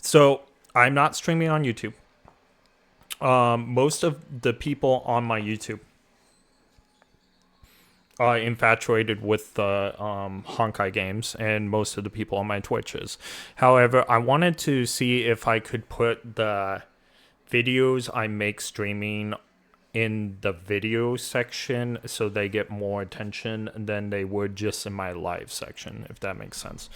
So I'm not streaming on YouTube. Most of the people on my YouTube are infatuated with the Honkai games, and most of the people on my Twitch is. However, I wanted to see if I could put the videos I make streaming in the video section so they get more attention than they would just in my live section, if that makes sense.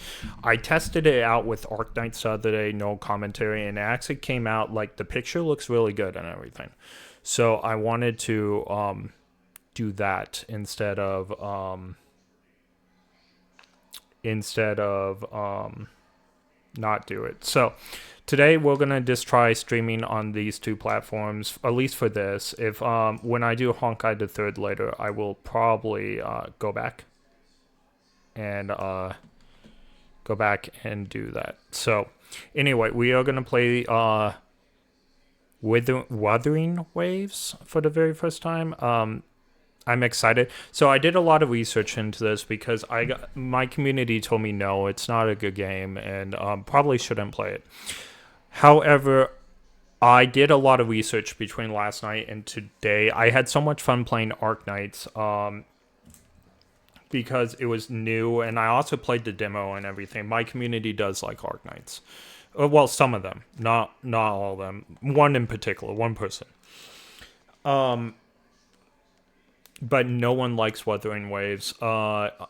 I tested it out with Arknights the other day, no commentary, and it actually came out like the picture looks really good and everything. So I wanted to do that instead of not do it. So today we're gonna just try streaming on these two platforms, at least for this. If when I do Honkai the Third later, I will probably go back and do that. So anyway, we are gonna play Wuthering Waves for the very first time. I'm excited. So I did a lot of research into this because my community told me no, it's not a good game, and probably shouldn't play it. However, I did a lot of research between last night and today. I had so much fun playing Arknights because it was new, and I also played the demo and everything. My community does like Arknights. Well, some of them, not all of them. One in particular, one person. But no one likes Wuthering Waves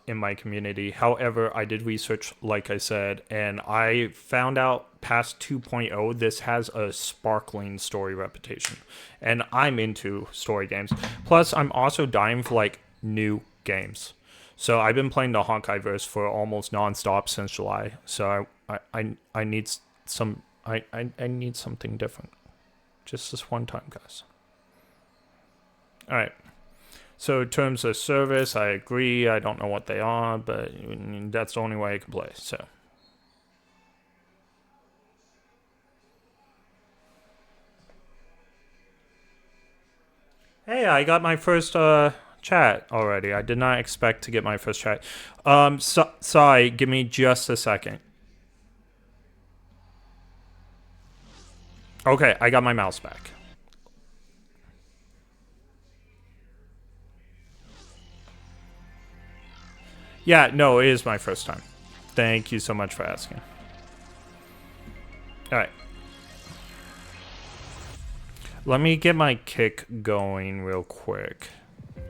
in my community. However, I did research, like I said, and I found out past 2.0, this has a sparkling story reputation. And I'm into story games. Plus, I'm also dying for, like, new games. So I've been playing the Honkai verse for almost nonstop since July. So I need I need something different. Just this one time, guys. All right. So in terms of service, I agree. I don't know what they are, but that's the only way I can play. So. Hey, I got my first chat already. I did not expect to get my first chat. Sorry, give me just a second. Okay, I got my mouse back. Yeah, no, it is my first time. Thank you so much for asking. Alright. Let me get my kick going real quick.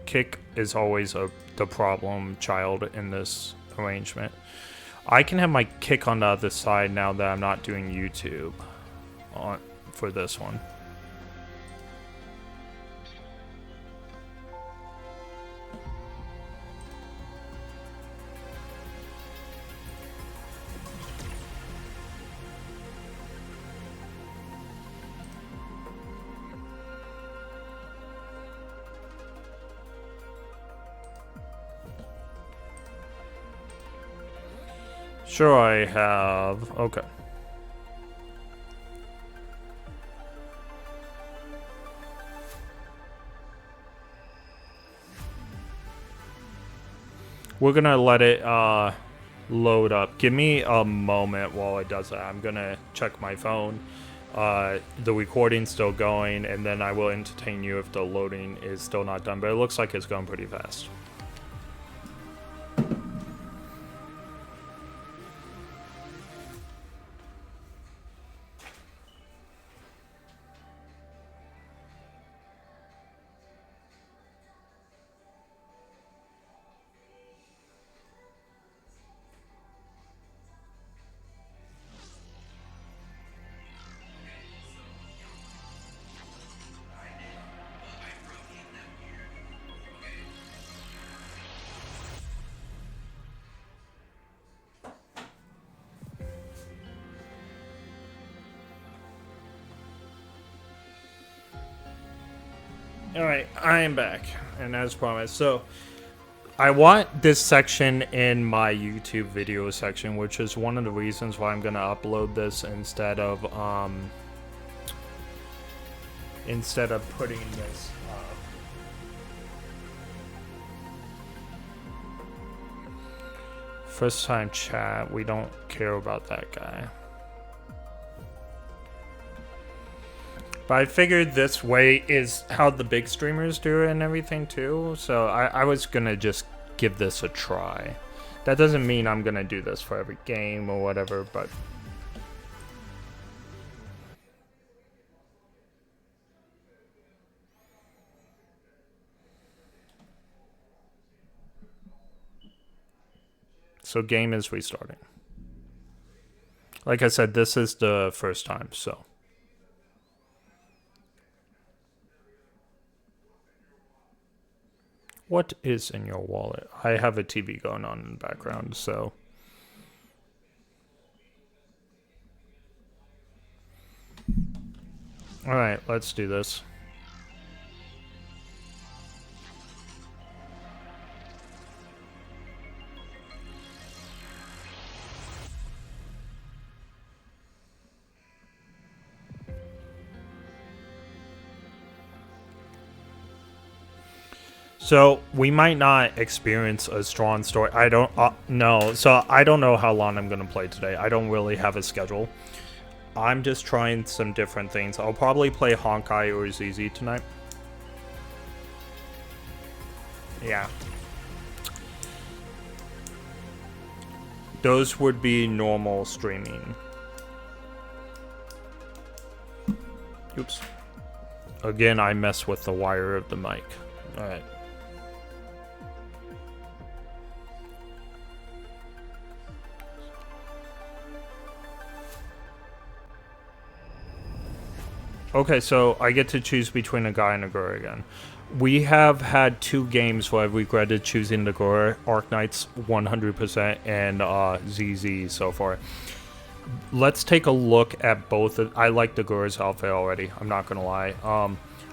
Kick is always the problem child in this arrangement. I can have my kick on the other side now that I'm not doing YouTube for this one. Sure, I have. Okay. We're gonna let it load up. Give me a moment while it does that. I'm gonna check my phone. The recording's still going, and then I will entertain you if the loading is still not done. But it looks like it's going pretty fast. Alright, I am back, and as promised, so I want this section in my YouTube video section, which is one of the reasons why I'm gonna upload this instead of putting this first time chat. We don't care about that guy. But I figured this way is how the big streamers do it and everything too. So I was gonna just give this a try. That doesn't mean I'm gonna do this for every game or whatever, but... So game is restarting. Like I said, this is the first time, so... What is in your wallet? I have a TV going on in the background, so... Alright, let's do this. So we might not experience a strong story. I don't know. So I don't know how long I'm gonna play today. I don't really have a schedule. I'm just trying some different things. I'll probably play Honkai or ZZ tonight. Yeah. Those would be normal streaming. Oops. Again, I mess with the wire of the mic. Alright. Okay, so I get to choose between a guy and a girl again. We have had 2 games where I've regretted choosing the girl, Arknights 100% and ZZ so far. Let's take a look at both. I like the girl's outfit already, I'm not gonna lie.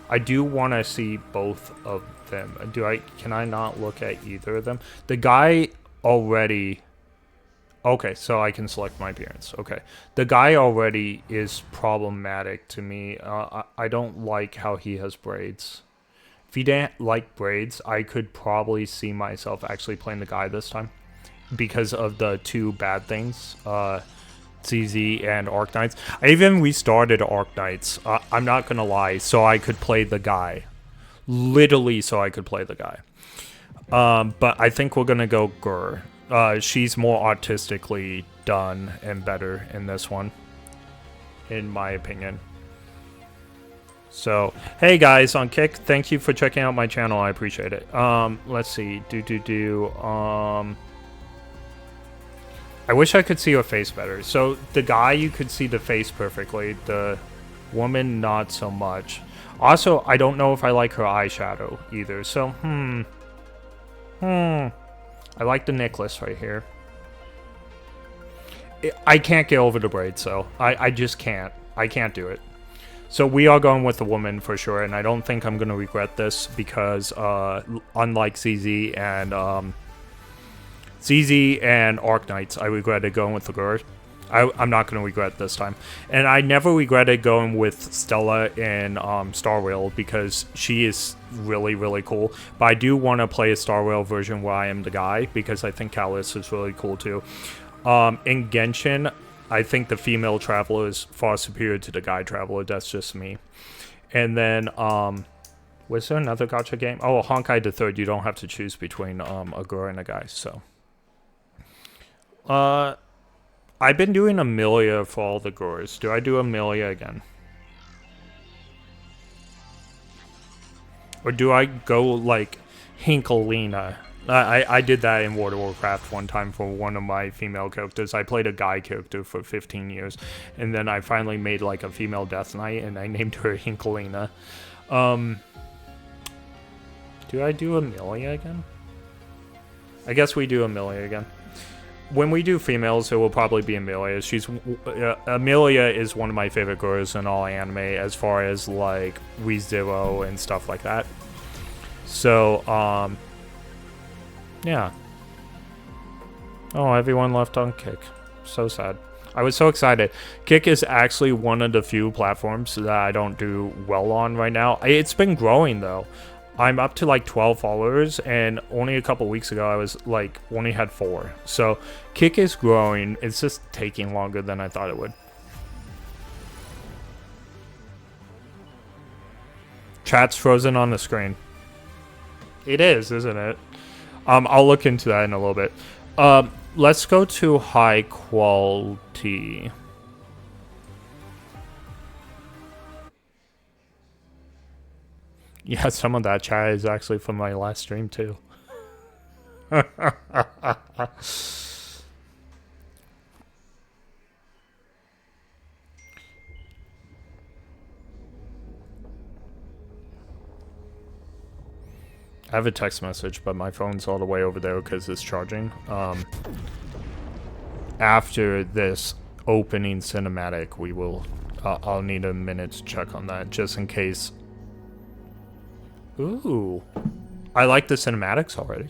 I do want to see both of them. Can I not look at either of them? The guy already... Okay, so I can select my appearance. Okay. The guy already is problematic to me. I don't like how he has braids. If he didn't like braids, I could probably see myself actually playing the guy this time. Because of the 2 bad things. ZZ and Arknights. I even restarted Arknights. I'm not gonna lie, so I could play the guy. Literally so I could play the guy. But I think we're gonna go Gur. She's more artistically done and better in this one, in my opinion. So, hey guys on Kick, thank you for checking out my channel. I appreciate it. Let's see. I wish I could see her face better. So the guy, you could see the face perfectly. The woman, not so much. Also, I don't know if I like her eyeshadow either. So, I like the necklace right here. I can't get over the braids, so I just can't. I can't do it. So we are going with the woman for sure, and I don't think I'm going to regret this because unlike ZZ and Arknights, I regretted going with the girl. I'm not going to regret this time. And I never regretted going with Stella in Star Rail because she is really, really cool. But I do want to play a Star Rail version where I am the guy because I think Callus is really cool too. In Genshin, I think the female traveler is far superior to the guy traveler. That's just me. And then, was there another gacha game? Oh, Honkai the Third. You don't have to choose between a girl and a guy, so. I've been doing Amelia for all the girls. Do I do Amelia again? Or do I go like Hinkelina? I did that in World of Warcraft one time for one of my female characters. I played a guy character for 15 years. And then I finally made like a female Death Knight and I named her Hinkelina. Do I do Amelia again? I guess we do Amelia again. When we do females, it will probably be Amelia. Amelia is one of my favorite girls in all anime as far as like ReZero and stuff like that. So, yeah. Oh, everyone left on Kick. So sad. I was so excited. Kick is actually one of the few platforms that I don't do well on right now. It's been growing though. I'm up to like 12 followers, and only a couple weeks ago I was like only had 4. So Kick is growing. It's just taking longer than I thought it would. chat's frozen on the screen. It is, isn't it? I'll look into that in a little bit. Let's go to high quality. Yeah, some of that chat is actually from my last stream too. I have a text message, but my phone's all the way over there because it's charging. After this opening cinematic, we will... I'll need a minute to check on that, just in case. Ooh. I like the cinematics already.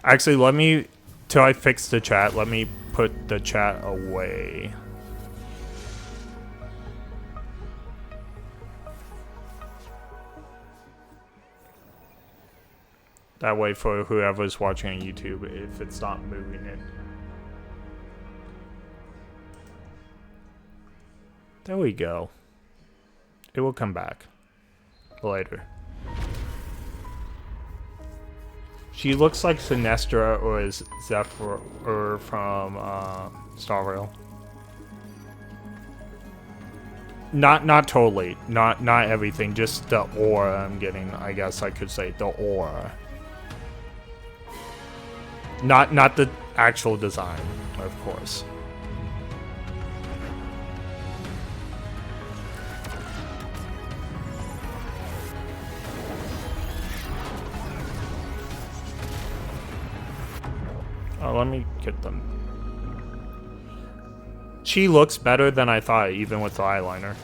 Actually, let me... Till I fix the chat, let me put the chat away. That way for whoever's watching on YouTube, if it's not moving it. There we go. It will come back. Later. She looks like Sinestra or is Zephyr from Star Rail. Not totally. Not everything, just the aura I'm getting, I guess I could say. The aura. Not the actual design, of course. Oh, let me get them. She looks better than I thought, even with the eyeliner.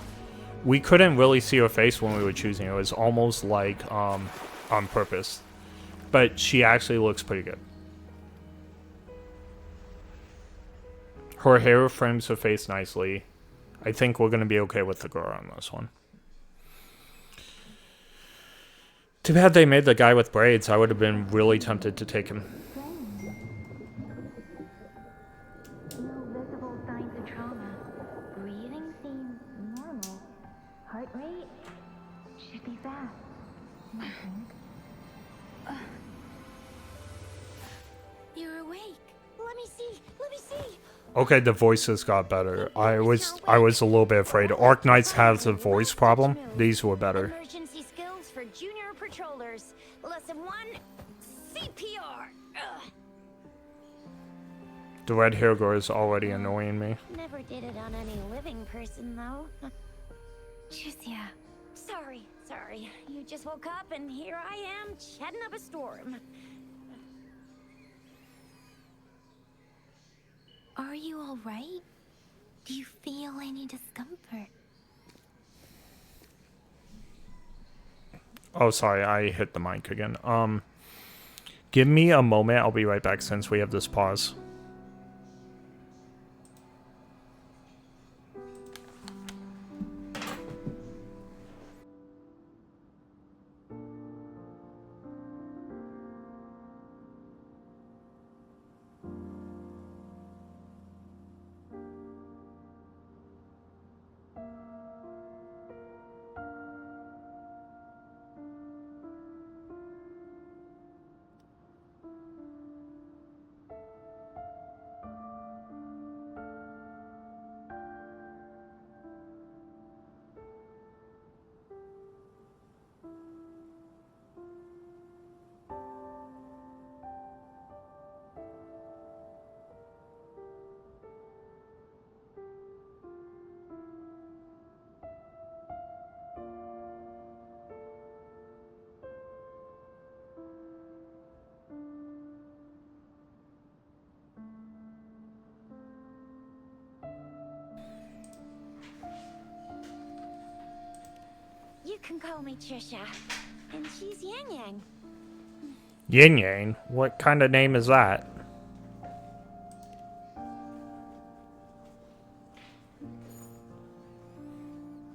We couldn't really see her face when we were choosing. It was almost like on purpose. But she actually looks pretty good. Her hair frames her face nicely. I think we're going to be okay with the girl on this one. Too bad they made the guy with braids. I would have been really tempted to take him. No visible signs of trauma. Breathing seems normal. Heart rate should be fast. I think. You're awake. Let me see. Let me see. Okay, the voices got better. I was a little bit afraid. Arknights has a voice problem. These were better. Emergency skills for junior patrollers. Lesson 1, CPR. The red hair girl is already annoying me. Never did it on any living person, though. Juicia. Sorry. You just woke up, and here I am, chatting up a storm. Are you all right? Do you feel any discomfort? Oh, sorry, I hit the mic again. Give me a moment. I'll be right back since we have this pause. You can call me Trisha, and she's Yang Yang. Yin Yang? What kind of name is that?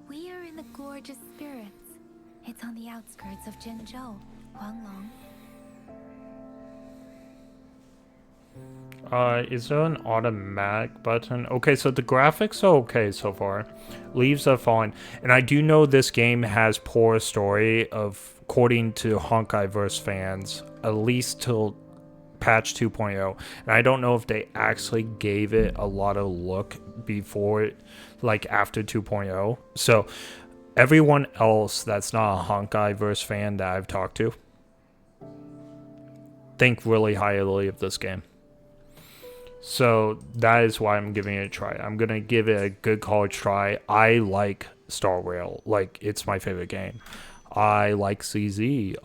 We are in the Gorgeous Spirits. It's on the outskirts of Jinzhou, Huanglong. Is there an automatic button? Okay, so the graphics are okay so far. Leaves are falling. And I do know this game has poor story according to Honkai fans, at least till patch 2.0. And I don't know if they actually gave it a lot of look before it, like after 2.0. So everyone else that's not a Honkai fan that I've talked to think really highly of this game. So that is why I'm giving it a try. I'm going to give it a good college try. I like Star Rail. Like, it's my favorite game. I like CZ.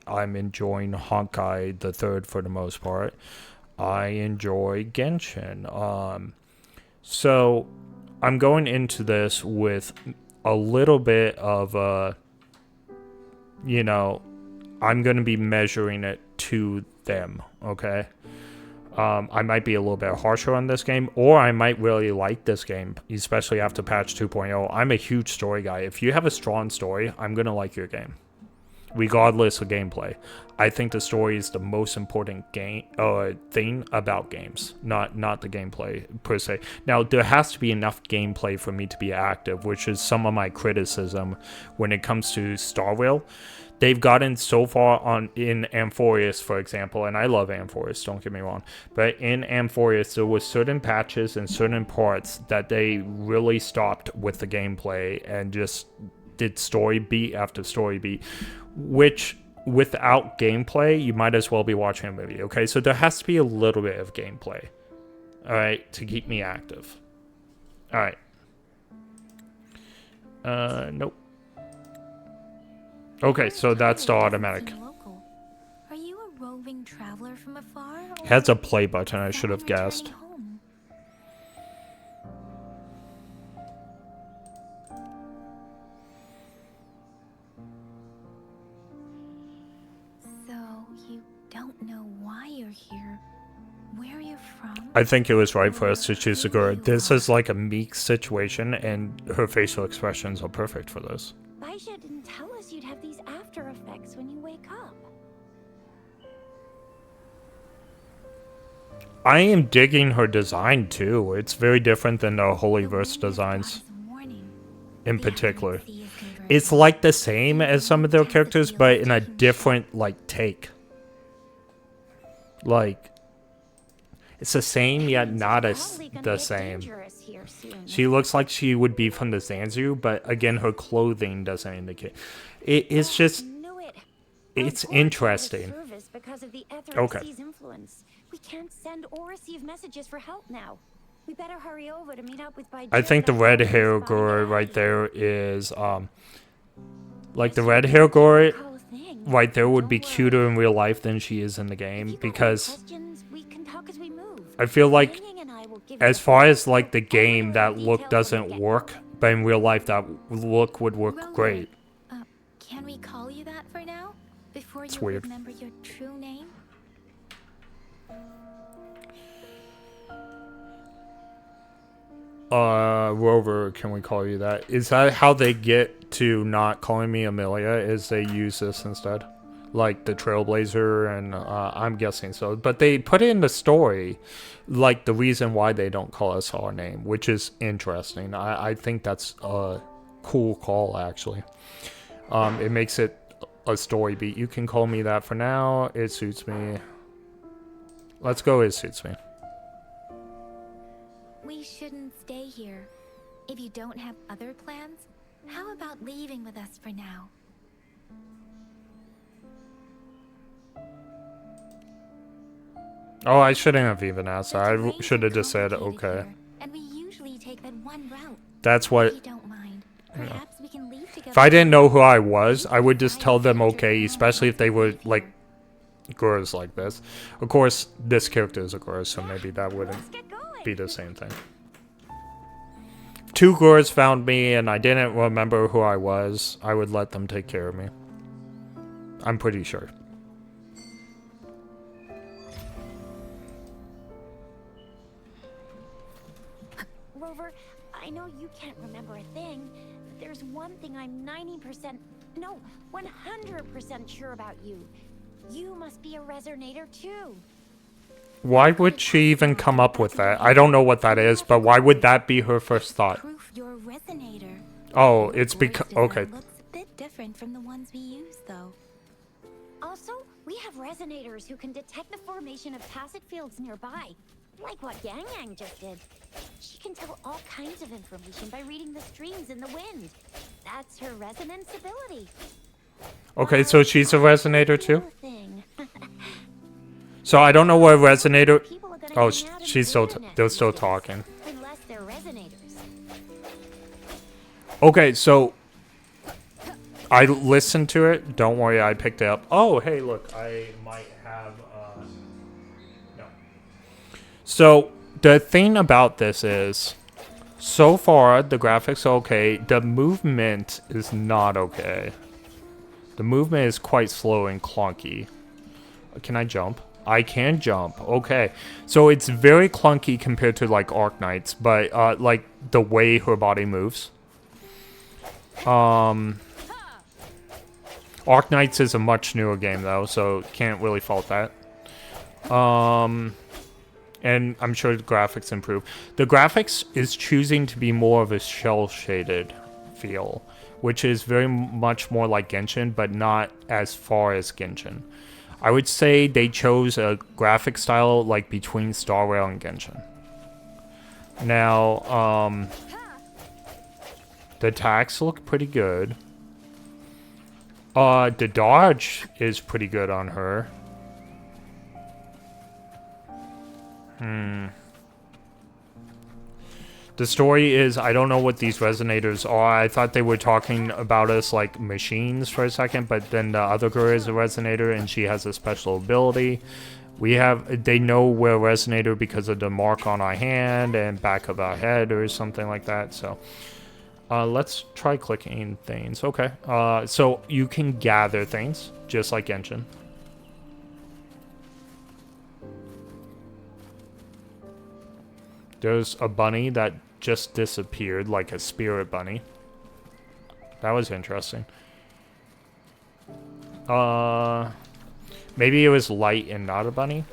I'm enjoying Honkai the Third for the most part. I enjoy Genshin. So I'm going into this with a little bit of I'm going to be measuring it to them, okay? I might be a little bit harsher on this game, or I might really like this game, especially after patch 2.0. I'm a huge story guy. If you have a strong story, I'm going to like your game, regardless of gameplay. I think the story is the most important thing about games, not the gameplay per se. Now, there has to be enough gameplay for me to be active, which is some of my criticism when it comes to Star Rail. They've gotten so far in Amphoreus, for example, and I love Amphoreus, don't get me wrong, but in Amphoreus, there were certain patches and certain parts that they really stopped with the gameplay and just did story beat after story beat, which without gameplay, you might as well be watching a movie, okay? So there has to be a little bit of gameplay, all right, to keep me active. All right. Nope. Okay, so that's the automatic. Are you a roving traveler from afar? It has a play button, I should have guessed. So you don't know why you're here, where you're from? I think it was right for us to choose a girl. This is like a meek situation, and her facial expressions are perfect for this. Baisha didn't tell us you'd have these after effects when you wake up. I am digging her design too. It's very different than the Holyverse designs in particular. It's like the same as some of their characters, but in a different like take. Like, it's the same yet not the same. She looks like she would be from the Zanzu, but again, her clothing doesn't indicate. It's just, it's interesting. Okay. We can't send or receive messages for help now. We better hurry over to meet up with I think the red hair girl right there is like the red hair girl right there would be cuter in real life than she is in the game, because I feel like as far as like the game, that look doesn't work, but in real life that look would work great. Can we call you that for now? Before it's you weird. Remember your true name? Rover, can we call you that? Is that how they get to not calling me Amelia? Is they use this instead? Like the Trailblazer, and I'm guessing so. But they put it in the story, like the reason why they don't call us our name, which is interesting. I think that's a cool call, actually. It makes it a story beat. You can call me that for now. It suits me. Let's go, it suits me. We shouldn't stay here. If you don't have other plans, how about leaving with us for now? Oh, I shouldn't have even asked that. I should have just said, okay. And we usually take that one route. That's what... If you don't mind, perhaps we can leave together. If I didn't know who I was, I would just tell them okay, especially if they were, like, girls like this. Of course, this character is a girl, so maybe that wouldn't be the same thing. Two girls found me and I didn't remember who I was, I would let them take care of me. I'm pretty sure. Rover, I know you can't remember a thing, but there's one thing I'm 90%, no, 100% sure about you. You must be a resonator too. Why would she even come up with that? I don't know what that is, but why would that be her first thought? Proof your resonator. Oh, Your it's because... board's Okay. design looks a bit different from the ones we use, though. Also, we have resonators who can detect the formation of tacit fields nearby, like what Yang Yang just did. She can tell all kinds of information by reading the streams in the wind. That's her resonance ability. Okay, so she's a resonator too? Thing. So I don't know what resonator... People are gonna Oh, hang out in she's the still... wilderness They're these still days, talking. Unless they're resonators. Okay, so... I listened to it. Don't worry, I picked it up. Oh, hey, look. I might have... No. So, the thing about this is... So far, the graphics are okay. The movement is not okay. The movement is quite slow and clunky. Can I jump? I can jump. Okay. So it's very clunky compared to like Arc Knight's, but like the way her body moves. Arc Knight's is a much newer game though, so can't really fault that. And I'm sure the graphics improve. The graphics is choosing to be more of a shell-shaded feel, which is very much more like Genshin, but not as far as Genshin. I would say they chose a graphic style like between Star Rail and Genshin. Now, the attacks look pretty good. The dodge is pretty good on her. The story is, I don't know what these resonators are. I thought they were talking about us like machines for a second, but then the other girl is a resonator and she has a special ability. They know we're a resonator because of the mark on our hand and back of our head or something like that. So, let's try clicking things. Okay. So you can gather things, just like Genshin. There's a bunny that just disappeared, like a spirit bunny. That was interesting. Maybe it was light and not a bunny.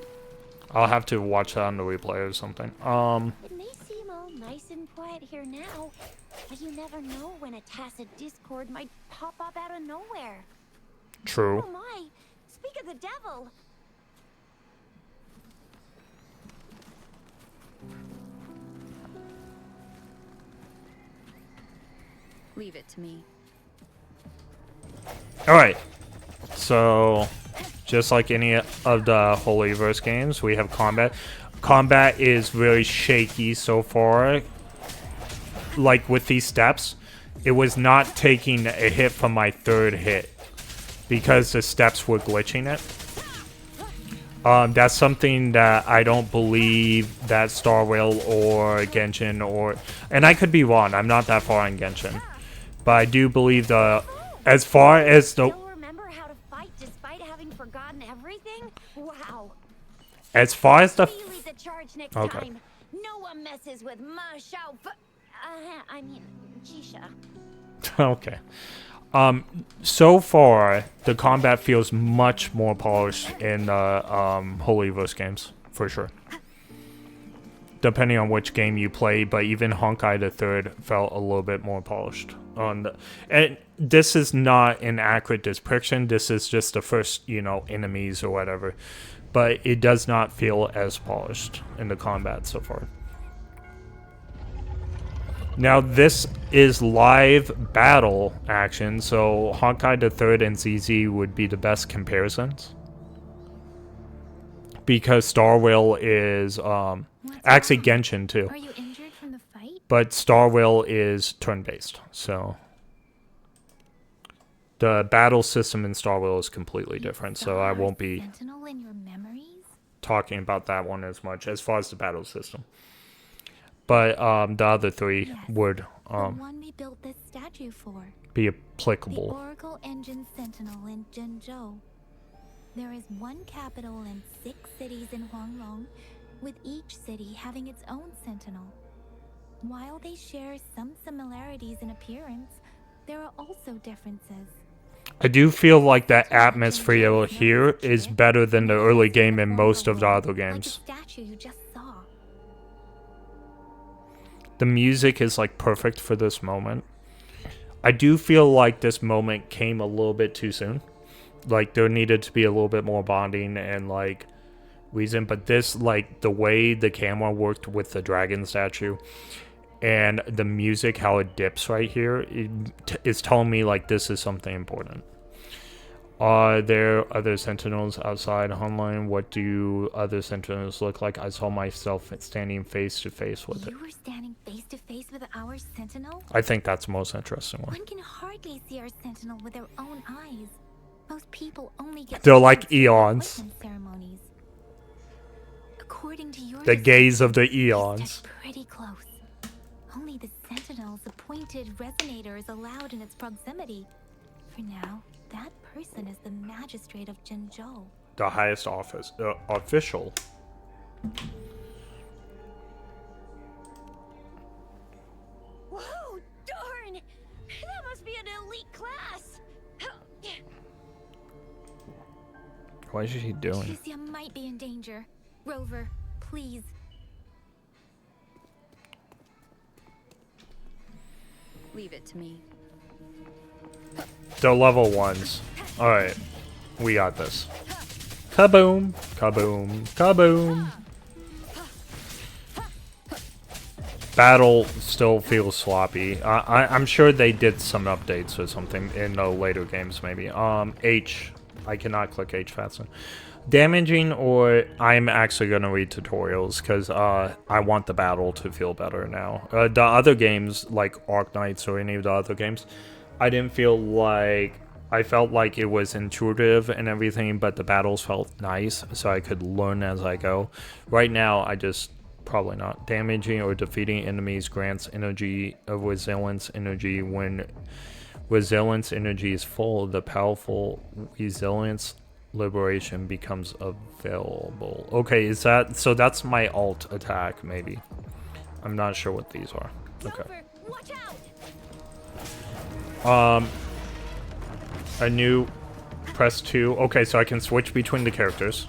I'll have to watch that on the replay or something. It may seem all nice and quiet here now, but you never know when a tacit discord might pop up out of nowhere. True. Oh my! Speak of the devil! Leave it to me. Alright. So, just like any of the Holyverse games, we have combat. Combat is very shaky so far. Like with these steps, it was not taking a hit from my third hit because the steps were glitching it. That's something that I don't believe that Star Rail or Genshin or... And I could be wrong, I'm not that far in Genshin. But I do believe as far as the... Still remember how to fight despite having forgotten everything? Wow. As far as the... You lead the charge next Okay. time. No one messes with Ma Shao. I mean, Jisha. Okay. So far, the combat feels much more polished in the Holyverse games, for sure. Depending on which game you play, but even Honkai the Third felt a little bit more polished. And this is not an accurate depiction. This is just the first, enemies or whatever. But it does not feel as polished in the combat so far. Now, this is live battle action, so Honkai the Third and ZZ would be the best comparisons. Because Star Rail is, actually Genshin too. Are you injured from the fight? But Star Rail is turn-based, so... The battle system in Star Rail is completely different, so I won't be Sentinel in your memories? talking about that one as much as far as the battle system. But the other three would The one we built this statue for. be The applicable. Oracle Engine Sentinel in Zhenzhou. There is one capital and 6 cities in Huanglong, with each city having its own sentinel. While they share some similarities in appearance, there are also differences. I do feel like that atmosphere here is better than the early game in most of the other games. Like the statue you just saw. The music is like perfect for this moment. I do feel like this moment came a little bit too soon. Like there needed to be a little bit more bonding and like reason, but this, like the way the camera worked with the dragon statue and the music, how it dips right here, it's telling me like this is something important. Are there other sentinels outside Honline? What do other sentinels look like? I saw myself standing face to face with it. You were standing face to face with our sentinel? I think that's the most interesting one. One can hardly see our sentinel with their own eyes. Most people only get They're like to see eons. appointment ceremonies. According to your The gaze of the description, you eons. stepped pretty close. Only the sentinel's appointed resonator is allowed in its proximity. For now, that person is the magistrate of Zhengzhou. The highest office official. Whoa, darn! That must be an elite class! What is he doing? Lucia might be in danger. Rover, please. Leave it to me. They're level ones. Alright. We got this. Kaboom! Kaboom! Kaboom! Battle still feels sloppy. I'm sure they did some updates or something in the later games, maybe. H. I cannot click H fast enough. Damaging, or I'm actually going to read tutorials because I want the battle to feel better now. The other games, like Arc Knights or any of the other games, I didn't feel like... I felt like it was intuitive and everything, but the battles felt nice, so I could learn as I go. Right now, I just... Probably not. Damaging or defeating enemies grants energy of resilience energy. When resilience energy is full, the powerful resilience liberation becomes available. Okay, is that... So that's my alt attack, maybe. I'm not sure what these are. Okay. Rover, watch out! A new... Press 2. Okay, so I can switch between the characters.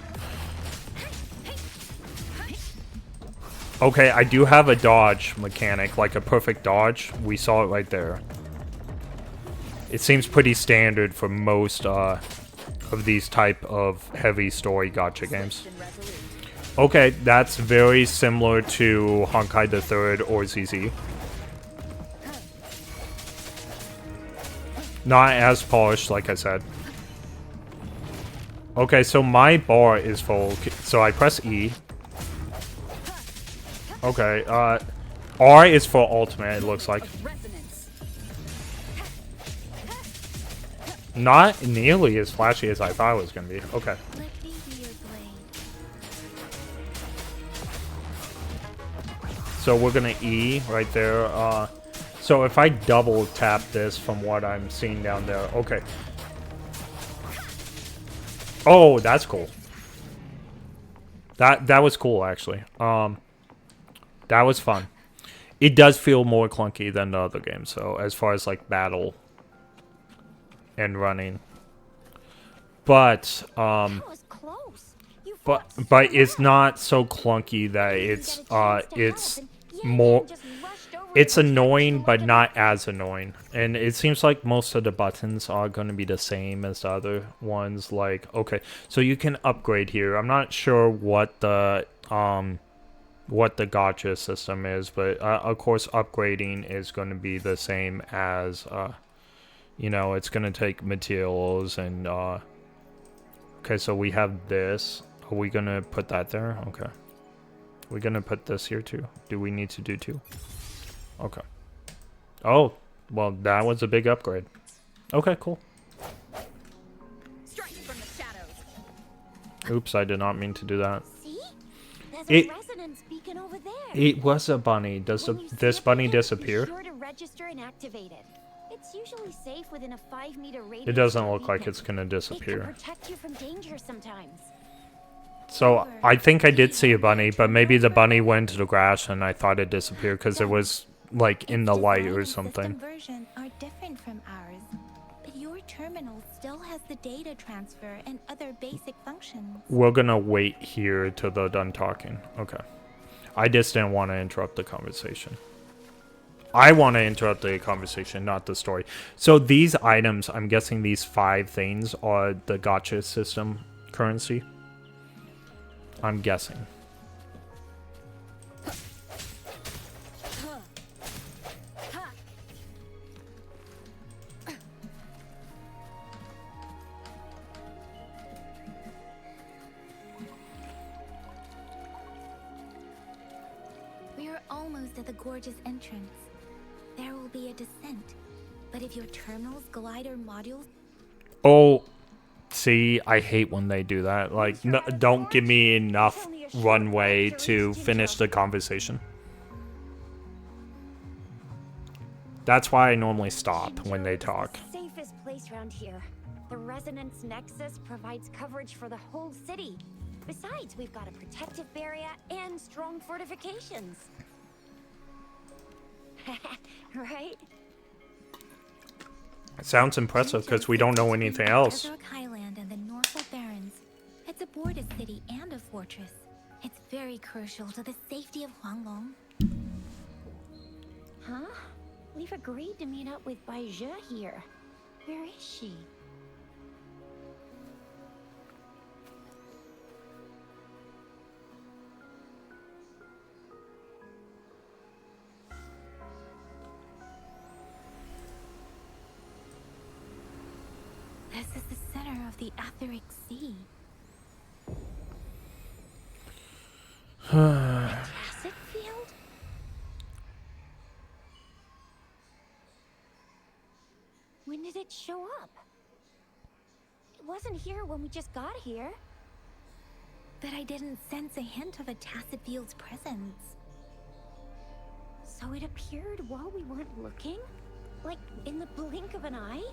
Okay, I do have a dodge mechanic, like a perfect dodge. We saw it right there. It seems pretty standard for most of these type of heavy story gacha games. Okay, that's very similar to Honkai the Third or ZZ. Not as polished, like I said. Okay, so my bar is full, so I press E. Okay, R is for ultimate, it looks like. Not nearly as flashy as I thought it was going to be. Okay. Let me be your blade. So we're going to E right there. So if I double tap this from what I'm seeing down there. Okay. Oh, that's cool. That was cool, actually. That was fun. It does feel more clunky than the other games, so as far as like battle and running. But That was close. You but fought so it's hard. not so clunky that You it's didn't get a chance to it's help, and more Yang just rushed over it's and attacked annoying you but like not as annoying. And it seems like most of the buttons are going to be the same as the other ones. Like, okay, so you can upgrade here. I'm not sure what the gacha system is, but of course upgrading is going to be the same as you know, it's going to take materials and okay, so we have this. Are we going to put that there? Okay. We're going to put this here too. Do we need to do two? Okay. Oh, well, that was a big upgrade. Okay, cool. Strike from the shadows. Oops, I did not mean to do that. See? There's It- a resonance beacon over there. It was a bunny. Does When you see this it bunny again, disappear? Be sure to register and activate it. It's usually safe within a 5-meter radius. It doesn't of the look like beacon. it's going to It disappear. can protect you from danger sometimes. So I think I did see a bunny, but maybe the bunny went to the grass and I thought it disappeared because it was like in Its the light design or and something. system version are different from ours, but your terminal still data transfer and other basic functions. We're gonna wait here till they're done talking. Okay. I just didn't want to interrupt the conversation. I want to interrupt the conversation, not the story. So these items, I'm guessing these 5 things are the gacha system currency. I'm guessing. We are almost at the gorgeous entrance. There will be a descent, but if your terminal's glider modules... Oh, see, I hate when they do that. Like, no, don't give me enough runway to finish the conversation. That's why I normally stop when they talk. It's the safest place around here. The resonance nexus provides coverage for the whole city. Besides, we've got a protective barrier and strong fortifications. Right? Sounds impressive because we don't know anything else. Azurk Highland and the Norfolk Barrens. It's a border city and a fortress. It's very crucial to the safety of Huanglong. Huh? We've agreed to meet up with Baizhe here. Where is she? This is the center of the Etheric Sea. Tacit field? When did it show up? It wasn't here when we just got here. But I didn't sense a hint of a Tacit Field's presence. So it appeared while we weren't looking? Like in the blink of an eye?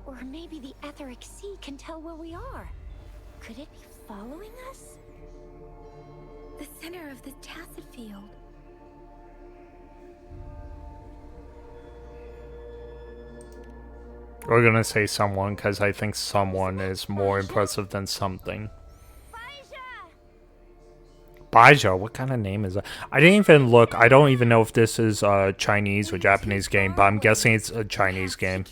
Or maybe the Etheric Sea can tell where we are. Could it be following us? The center of the Tacit Field. We're gonna say someone because I think someone is more impressive than something. Baizhe, what kind of name is that? I didn't even look. I don't even know if this is a Chinese or Japanese game, but I'm guessing it's a Chinese game.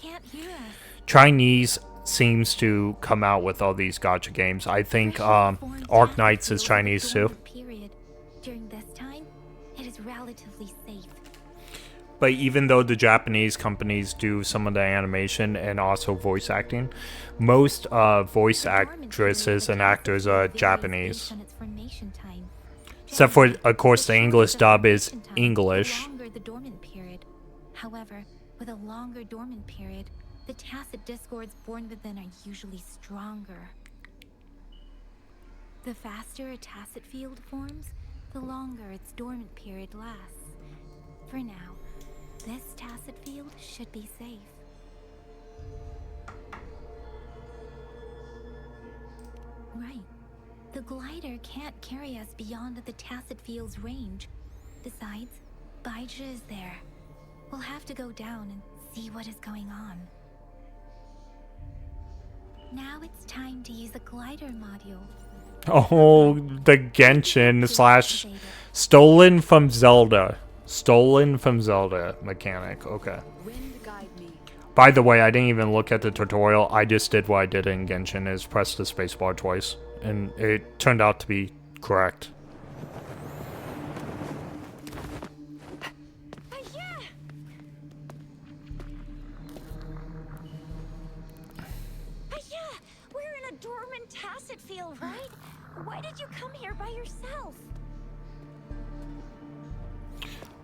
Chinese seems to come out with all these gacha games. I think Arc Knights is Chinese too. During this time, it is relatively safe. But even though the Japanese companies do some of the animation and also voice acting, most voice actresses and actors are Japanese. Except for, of course, the English dub is English. However, with a longer dormant period, the tacit discords born within are usually stronger. The faster a tacit field forms, the longer its dormant period lasts. For now, this tacit field should be safe. Right. The glider can't carry us beyond the tacit field's range. Besides, Baizhe is there. We'll have to go down and see what is going on. Now it's time to use the glider module. Oh, the Genshin slash stolen from Zelda. Stolen from Zelda mechanic. Okay. By the way, I didn't even look at the tutorial. I just did what I did in Genshin, is press the spacebar twice. And it turned out to be correct. We're in a dormant tacit field, right? Why did you come here by yourself?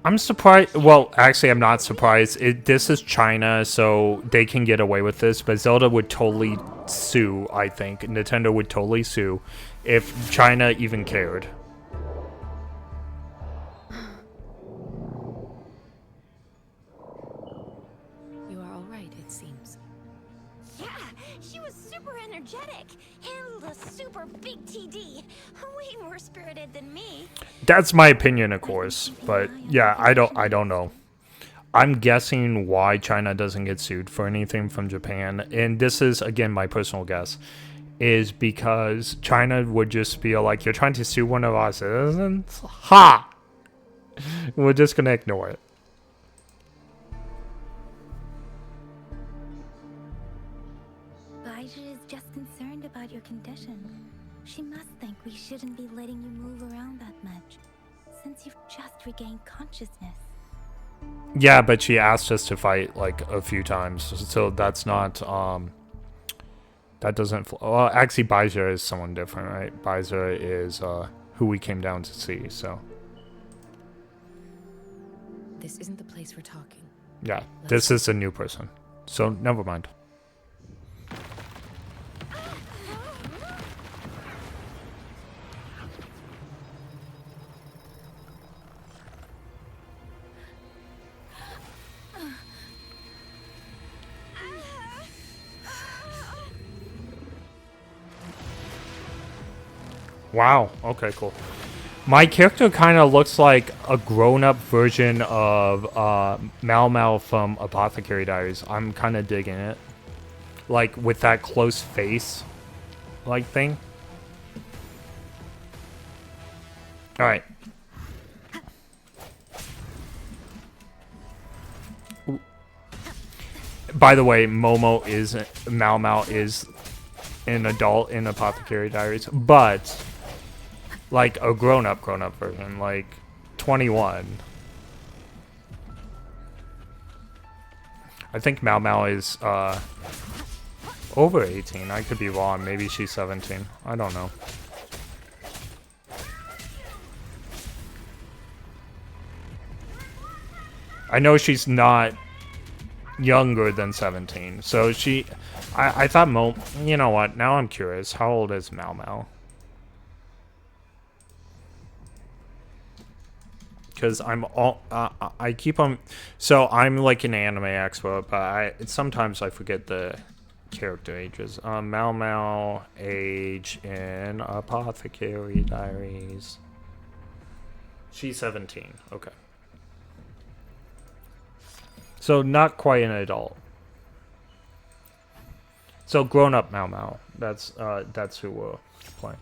I'm surprised. Well, actually, I'm not surprised. This is China, so they can get away with this. But Zelda would totally sue, I think. Nintendo would totally sue if China even cared. You are all right, it seems. Yeah, she was super energetic. Handled a super big TD. Way more spirited than me. That's my opinion, of course. But yeah, I don't know. I'm guessing why China doesn't get sued for anything from Japan, and this is again my personal guess, is because China would just feel like you're trying to sue one of our citizens. Ha! We're just gonna ignore it. Baija is just concerned about your condition. She must think we shouldn't be letting you move around that much, since you've just regained consciousness. Yeah, but she asked us to fight like a few times, so that's not that doesn't. Well, actually, Baija is someone different, right? Baija is who we came down to see. So This isn't the place for talking. yeah, this is a new person. So never mind. Wow. Okay, cool. My character kind of looks like a grown-up version of Mal Mal from Apothecary Diaries. I'm kind of digging it. Like, with that close face, like, thing. Alright. By the way, Momo is... Mal Mal is an adult in Apothecary Diaries, but... like a grown-up version, like 21. I think Mal Mal is over 18. I could be wrong. Maybe she's 17. I don't know. I know she's not younger than 17. So she... I thought you know what? Now I'm curious. How old is Mal Mal? Because I keep on, so I'm like an anime expert, but sometimes I forget the character ages. Mal Mal age in Apothecary Diaries. She's 17. Okay. So not quite an adult. So grown up Mal Mal. That's who we're playing.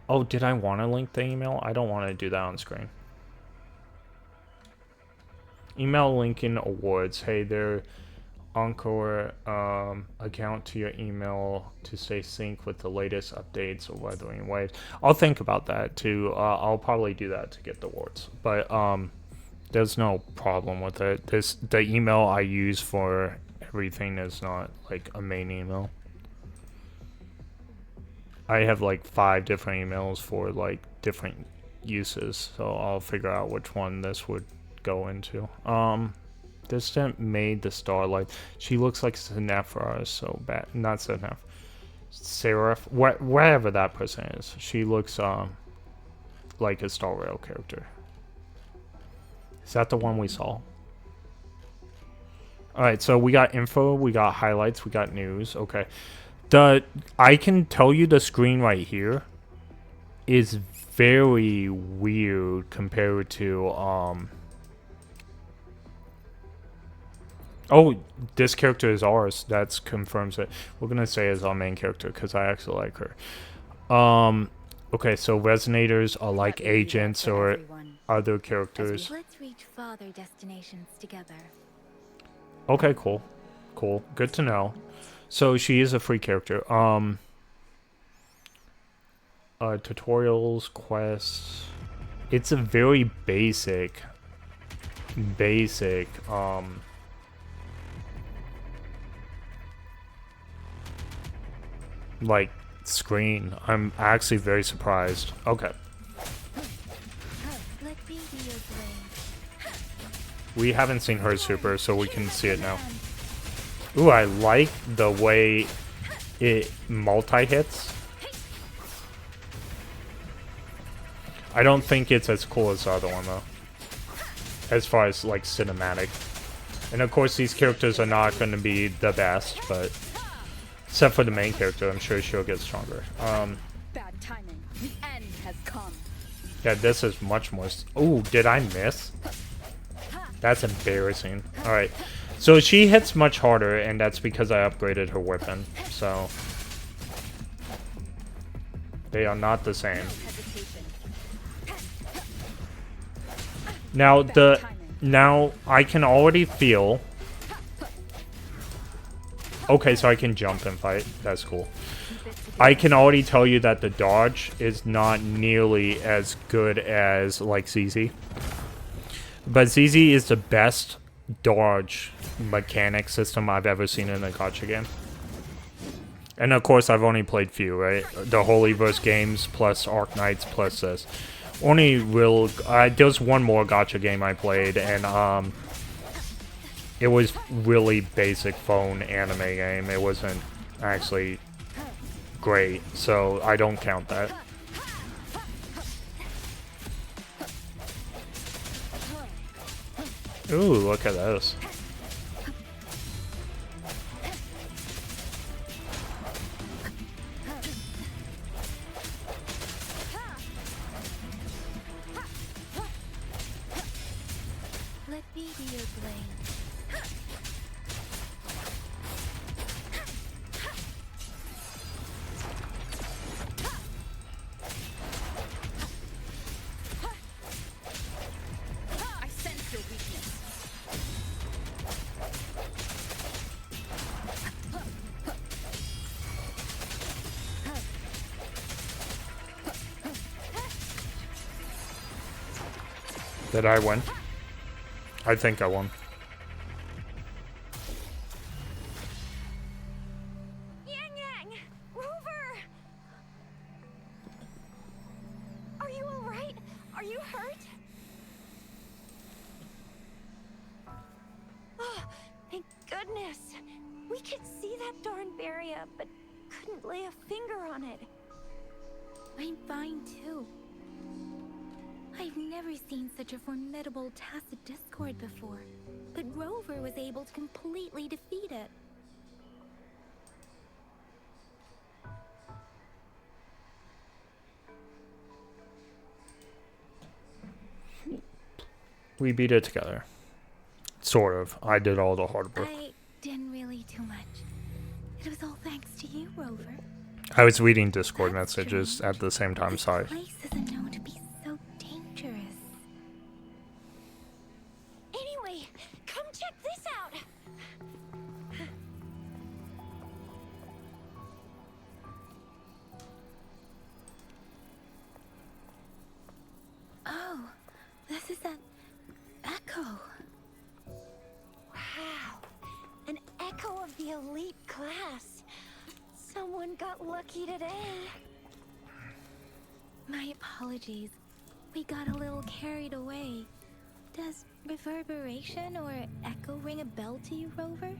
Oh, did I want to link the email? I don't want to do that on screen. Email Lincoln Awards. Hey there, Encore account to your email to stay sync with the latest updates of Wuthering Waves. I'll think about that too. I'll probably do that to get the awards, but there's no problem with it. The email I use for everything is not like a main email. I have like 5 different emails for like different uses, so I'll figure out which one this would go into. This made the Starlight. She looks like Sinefra, so bad. Not Sinef. Seraph. Wherever that person is. She looks like a Star Rail character. Is that the one we saw? Alright, so we got info, we got highlights, we got news. Okay. I can tell you the screen right here is very weird compared to oh, this character is ours. That confirms it. We're gonna say is our main character because I actually like her. Okay, so resonators are like agents or other characters. Let's reach farther destinations together. Okay, cool. Cool. Good to know. So she is a free character. Tutorials, quests. It's a very basic like screen. I'm actually very surprised. Okay. We haven't seen her super, so we can see it now. Ooh, I like the way it multi-hits. I don't think it's as cool as the other one, though. As far as, like, cinematic. And, of course, these characters are not going to be the best, but... except for the main character, I'm sure she'll get stronger. Bad timing. The end has come. Yeah, this is much more... ooh, did I miss? That's embarrassing. Alright. So she hits much harder, and that's because I upgraded her weapon. So they are not the same. Now I can already feel. Okay, so I can jump and fight. That's cool. I can already tell you that the dodge is not nearly as good as like ZZ. But ZZ is the best dodge mechanic system I've ever seen in a gacha game. And of course, I've only played few, right? The Holyverse games plus Arc Knights plus this. Only real. There's one more gacha game I played, and it was really basic phone anime game. It wasn't actually great, so I don't count that. Ooh, look at this. Let me be your blade. I sense your weakness. Did I win? I think I won. Yang Yang! Rover! Are you alright? Are you hurt? Oh, thank goodness. We could see that darn barrier, but couldn't lay a finger on it. I'm fine too. I've never seen such a formidable tacit discord before, but Rover was able to completely defeat it. We beat it together. Sort of. I did all the hard work. I didn't really do much. It was all thanks to you, Rover. I was reading Discord That's messages strange. at the same time, This sorry. place isn't known to be so dangerous. Anyway, come check this out. Oh, this is an echo. Wow, an echo of the elite class. Someone got lucky today. My apologies. We got a little carried away. Does reverberation or echo ring a bell to you, Rover?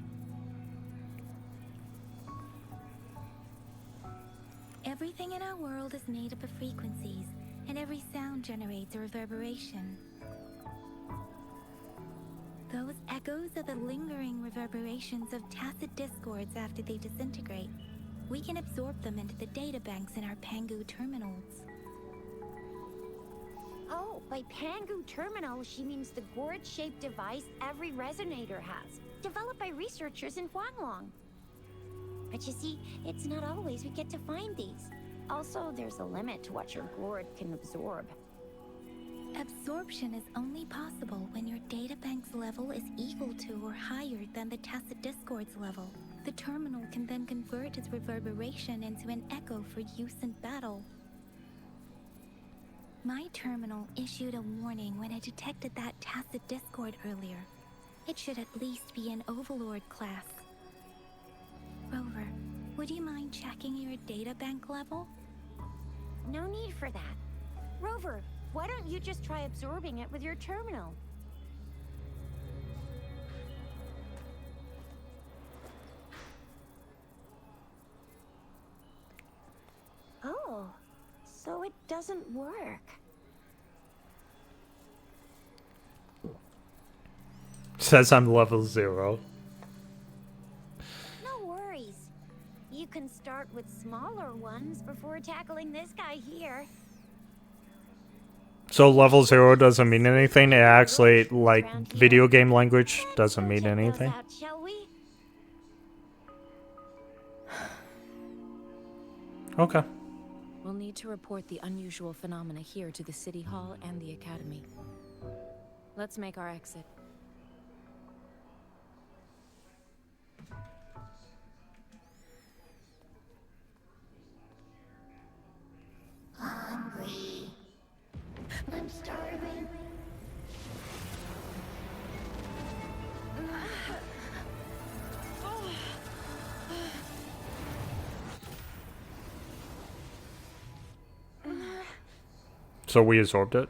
Everything in our world is made up of frequencies, and every sound generates a reverberation. Those echoes are the lingering reverberations of tacit discords after they disintegrate. We can absorb them into the databanks in our Pangu terminals. Oh, by Pangu Terminal, she means the gourd-shaped device every resonator has, developed by researchers in Huanglong. But you see, it's not always we get to find these. Also, there's a limit to what your gourd can absorb. Absorption is only possible when your databank's level is equal to or higher than the tacit discord's level. The terminal can then convert its reverberation into an echo for use in battle. My terminal issued a warning when it detected that tacit discord earlier. It should at least be an Overlord class. Rover, would you mind checking your databank level? No need for that. Rover, why don't you just try absorbing it with your terminal? Oh, so it doesn't work. Says I'm level 0. No worries. You can start with smaller ones before tackling this guy here. So level 0 doesn't mean anything. It actually, like, video game language doesn't mean Check those anything. out, shall we? Okay. We'll need to report the unusual phenomena here to the City Hall and the Academy. Let's make our exit. Hungry. I'm starving. So we absorbed it.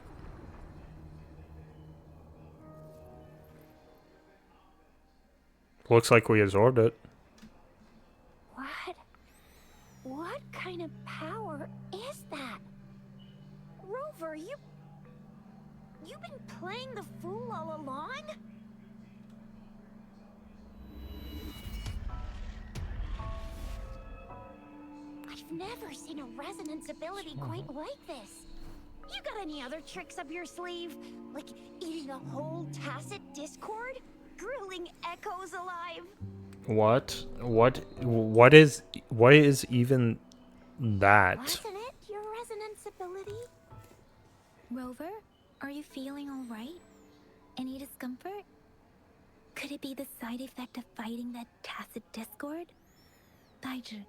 Looks like we absorbed it. What? What kind of power is that? Rover, you've been playing the fool all along? I've never seen a resonance ability quite like this. You got any other tricks up your sleeve? Like eating a whole tacit discord? Grilling echoes alive? What is even that? Wasn't it your resonance ability? Rover, are you feeling all right? Any discomfort? Could it be the side effect of fighting that tacit discord? Baiju,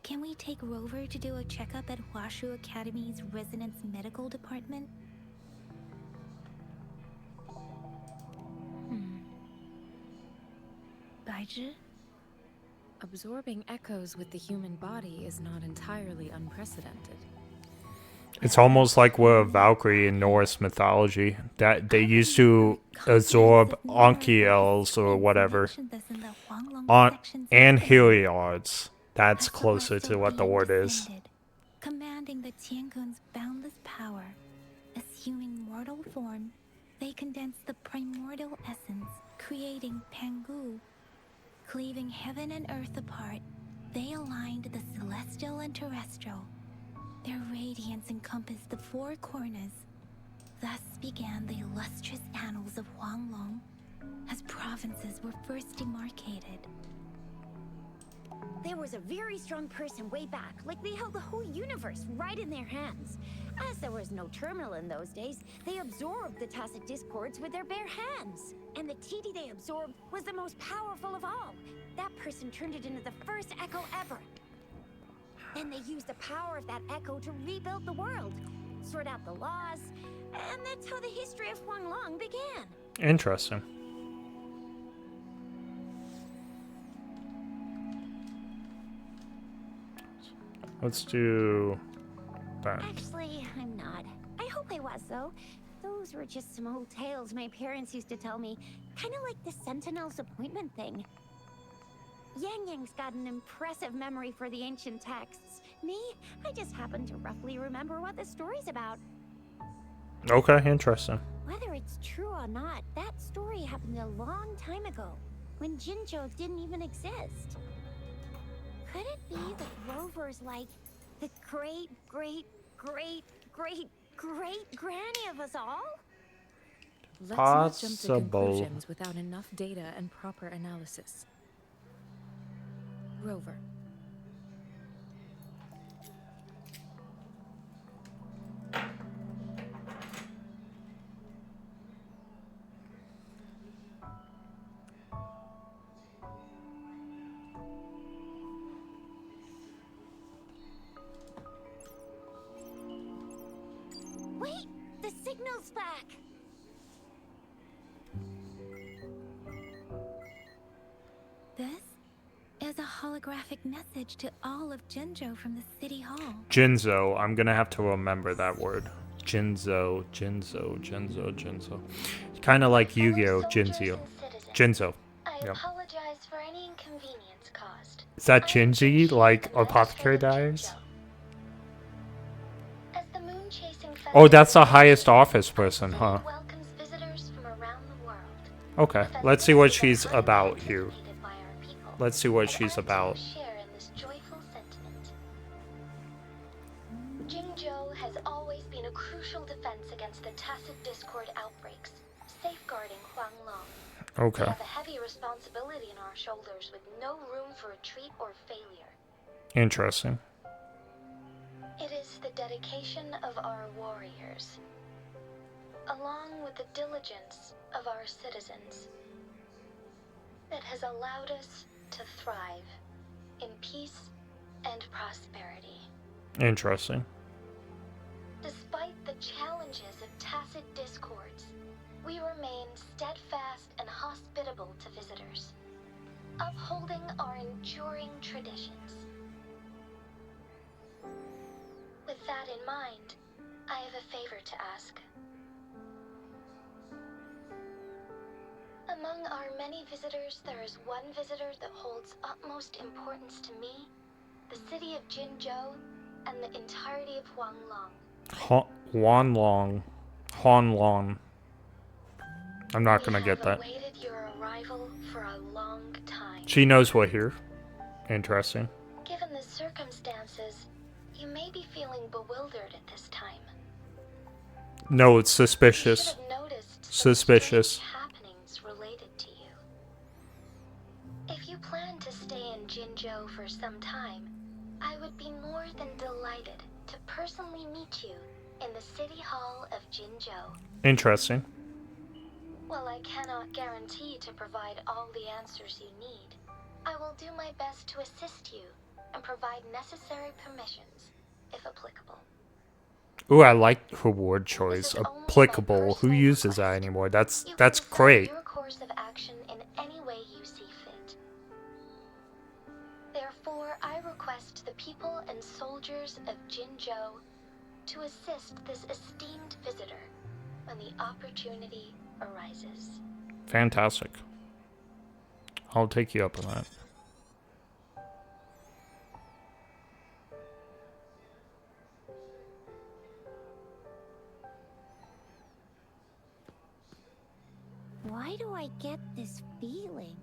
can we take Rover to do a checkup at Hwashu Academy's Resonance Medical Department? Baiju? Absorbing echoes with the human body is not entirely unprecedented. It's almost like we're a Valkyrie in Norse mythology. That they used to absorb Onkiels or whatever. And Heliards. That's closer to what the word is. Commanding the Tiangun's boundless power. Assuming mortal form, they condense the primordial essence, creating Pangu. Cleaving heaven and earth apart, they aligned the celestial and terrestrial. Their radiance encompassed the four corners. Thus began the illustrious annals of Huanglong, as provinces were first demarcated. There was a very strong person way back, like they held the whole universe right in their hands. As there was no terminal in those days, they absorbed the tacit discords with their bare hands. And the TD they absorbed was the most powerful of all. That person turned it into the first echo ever. Then they used the power of that echo to rebuild the world, sort out the laws, and that's how the history of Huanglong began. Interesting. Let's do that. Actually, I'm not. I hope I was, though. Those were just some old tales my parents used to tell me. Kind of like the Sentinel's appointment thing. Yang Yang's got an impressive memory for the ancient texts. Me, I just happen to roughly remember what the story's about. Okay, interesting. Whether it's true or not, that story happened a long time ago, when Jinzhou didn't even exist. Could it be that Rover's like the great, great, great, great, great granny of us all? Let's not jump to Possible. conclusions without enough data and proper analysis. Rover. Wait, the signal's back. This is a holographic message to all of Jinzhou from the City Hall. Jinzo. I'm gonna have to remember that word. Jinzo. Kind of like Yu-Gi-Oh! Jinzo. Jinzo. I Yep. apologize for any inconvenience caused. Is that I am Jinji, Jinji, like the Apothecary magistrate of Diaries? Jinzhou. As the moon-chasing Oh, that's the festival highest continues, office person, the huh? city welcomes visitors from around the world. Okay, The let's see what festival is she's highly about here. anticipated by our people, Let's see what and she's I too about. share in this joyful sentiment. Jinzhou has always been a crucial defense against the tacit discord outbreaks, safeguarding Huanglong. Okay. We have a heavy responsibility on our shoulders with no room for retreat or failure. Interesting. It is the dedication of our warriors, along with the diligence of our citizens, that has allowed us to thrive in peace and prosperity. Interesting. Despite the challenges of tacit discords, we remain steadfast and hospitable to visitors, upholding our enduring traditions. With that in mind, I have a favor to ask. Among our many visitors, there is one visitor that holds utmost importance to me, the city of Jinzhou, and the entirety of Huanglong. Huanglong. I'm not gonna get that. We have awaited your arrival for a long time. She knows we're here. Interesting. Given the circumstances, you may be feeling bewildered at this time. No, it's You suspicious. should have noticed some Suspicious. strange happenings related to you. If you plan to stay in Jinzhou for some time, I would be more than delighted to personally meet you in the City Hall of Jinzhou. Interesting. While I cannot guarantee to provide all the answers you need, I will do my best to assist you and provide necessary permissions, if applicable. Ooh, I like her word choice. This is only my Applicable. Who personal uses that request. anymore? That's You can decide great. your course of action in any way you see fit. Therefore, I request the people and soldiers of Jinzhou to assist this esteemed visitor when the opportunity arises. Fantastic. I'll take you up on that. Why do I get this feeling?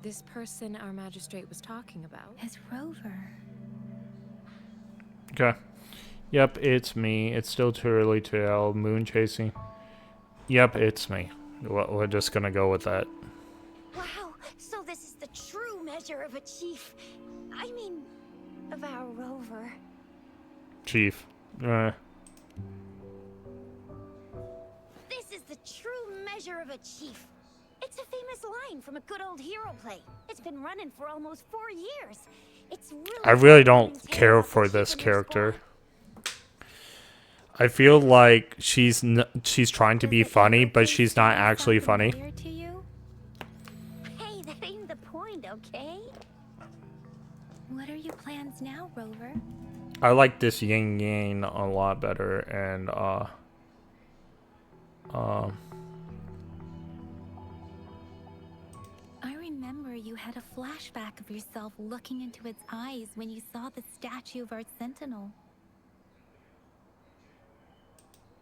This person our magistrate was talking about. As Rover. Okay. Yep, it's me. It's still too early to tell. Moon chasing. Yep, it's me. We're just gonna go with that. Wow, so this is the true measure of a chief. I mean, of our rover. Chief. This is the true measure of a chief. It's a famous line from a good old hero play. It's been running for almost 4 years. It's really I really fascinating don't tale care about the for chief this and their character. squad. I feel like she's trying to Does be it funny, ever but take she's not sound actually funny. familiar to you? Hey, that ain't the point, okay? What are your plans now, Rover? I like this yin yang a lot better, and I remember you had a flashback of yourself looking into its eyes when you saw the statue of our sentinel.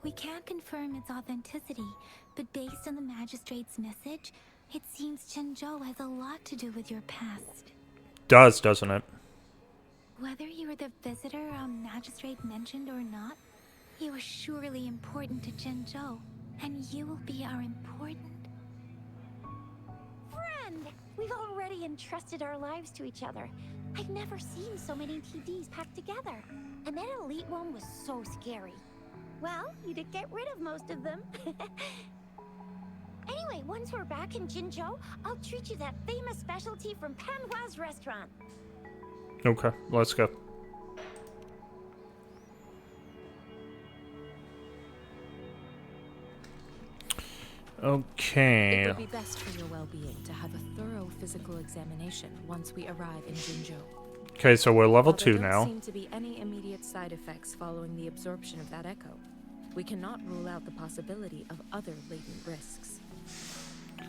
We can't confirm its authenticity, but based on the magistrate's message, it seems Jinzhou has a lot to do with your past. doesn't it? Whether you were the visitor our magistrate mentioned or not, you are surely important to Jinzhou, and you will be our important. Friend, we've already entrusted our lives to each other. I've never seen so many TDs packed together. And that elite one was so scary. Well, you did get rid of most of them. Anyway, once we're back in Jinzhou, I'll treat you that famous specialty from Panhua's restaurant. Okay, let's go. It Okay. would be best for your well-being to have a thorough physical examination once we arrive in Jinzhou. Okay, so we're level While 2 there don't now. seem to be any immediate side effects following the absorption of that echo, we cannot rule out the possibility of other latent risks.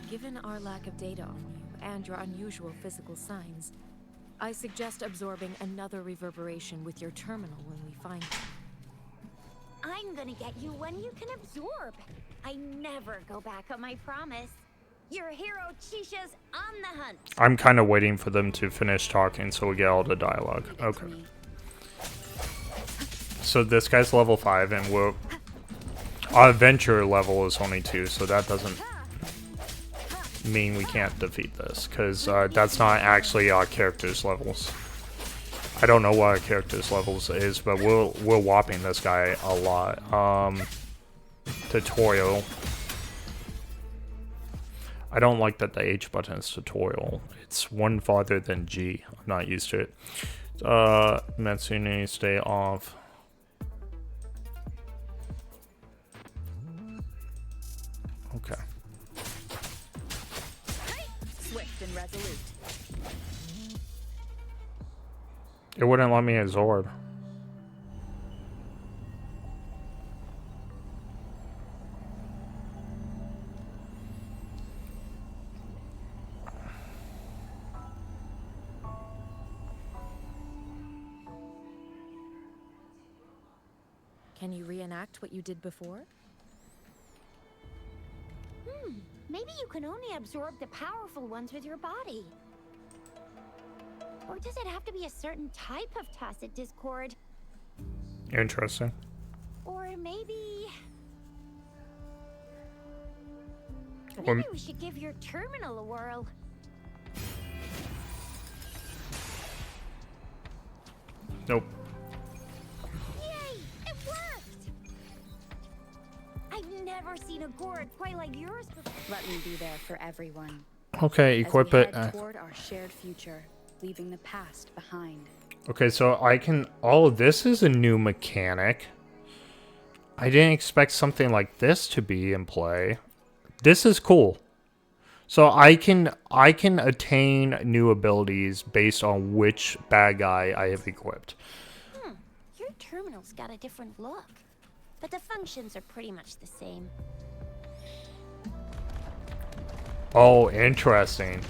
Given our lack of data on you and your unusual physical signs, I suggest absorbing another reverberation with your terminal when we find you. I'm gonna get you one you can absorb. I never go back on my promise. Your hero Chisha's on the hunt. I'm kind of waiting for them to finish talking so we get all the dialogue. It's Okay. me. So this guy's level 5 and we're Our adventure level is only 2, so that doesn't mean we can't defeat this, because that's not actually our character's levels. I don't know what our character's levels is, but we're whopping this guy a lot. Tutorial. I don't like that the H button is tutorial. It's one farther than G. I'm not used to it. Matsune, stay off. Okay. Swift and resolute. It wouldn't let me absorb. Can you reenact what you did before? Maybe you can only absorb the powerful ones with your body. Or does it have to be a certain type of tacit discord? Interesting. Or maybe Or we should give your terminal a whirl. nope. Yay! It worked! I've never seen a gourd quite like yours before. Let me be there for everyone. Okay, equip as we it. head toward our shared future, leaving the past behind. Okay, so I can... Oh, this is a new mechanic. I didn't expect something like this to be in play. This is cool. So I can attain new abilities based on which bad guy I have equipped. Your terminal's got a different look, but the functions are pretty much the same. Oh, interesting.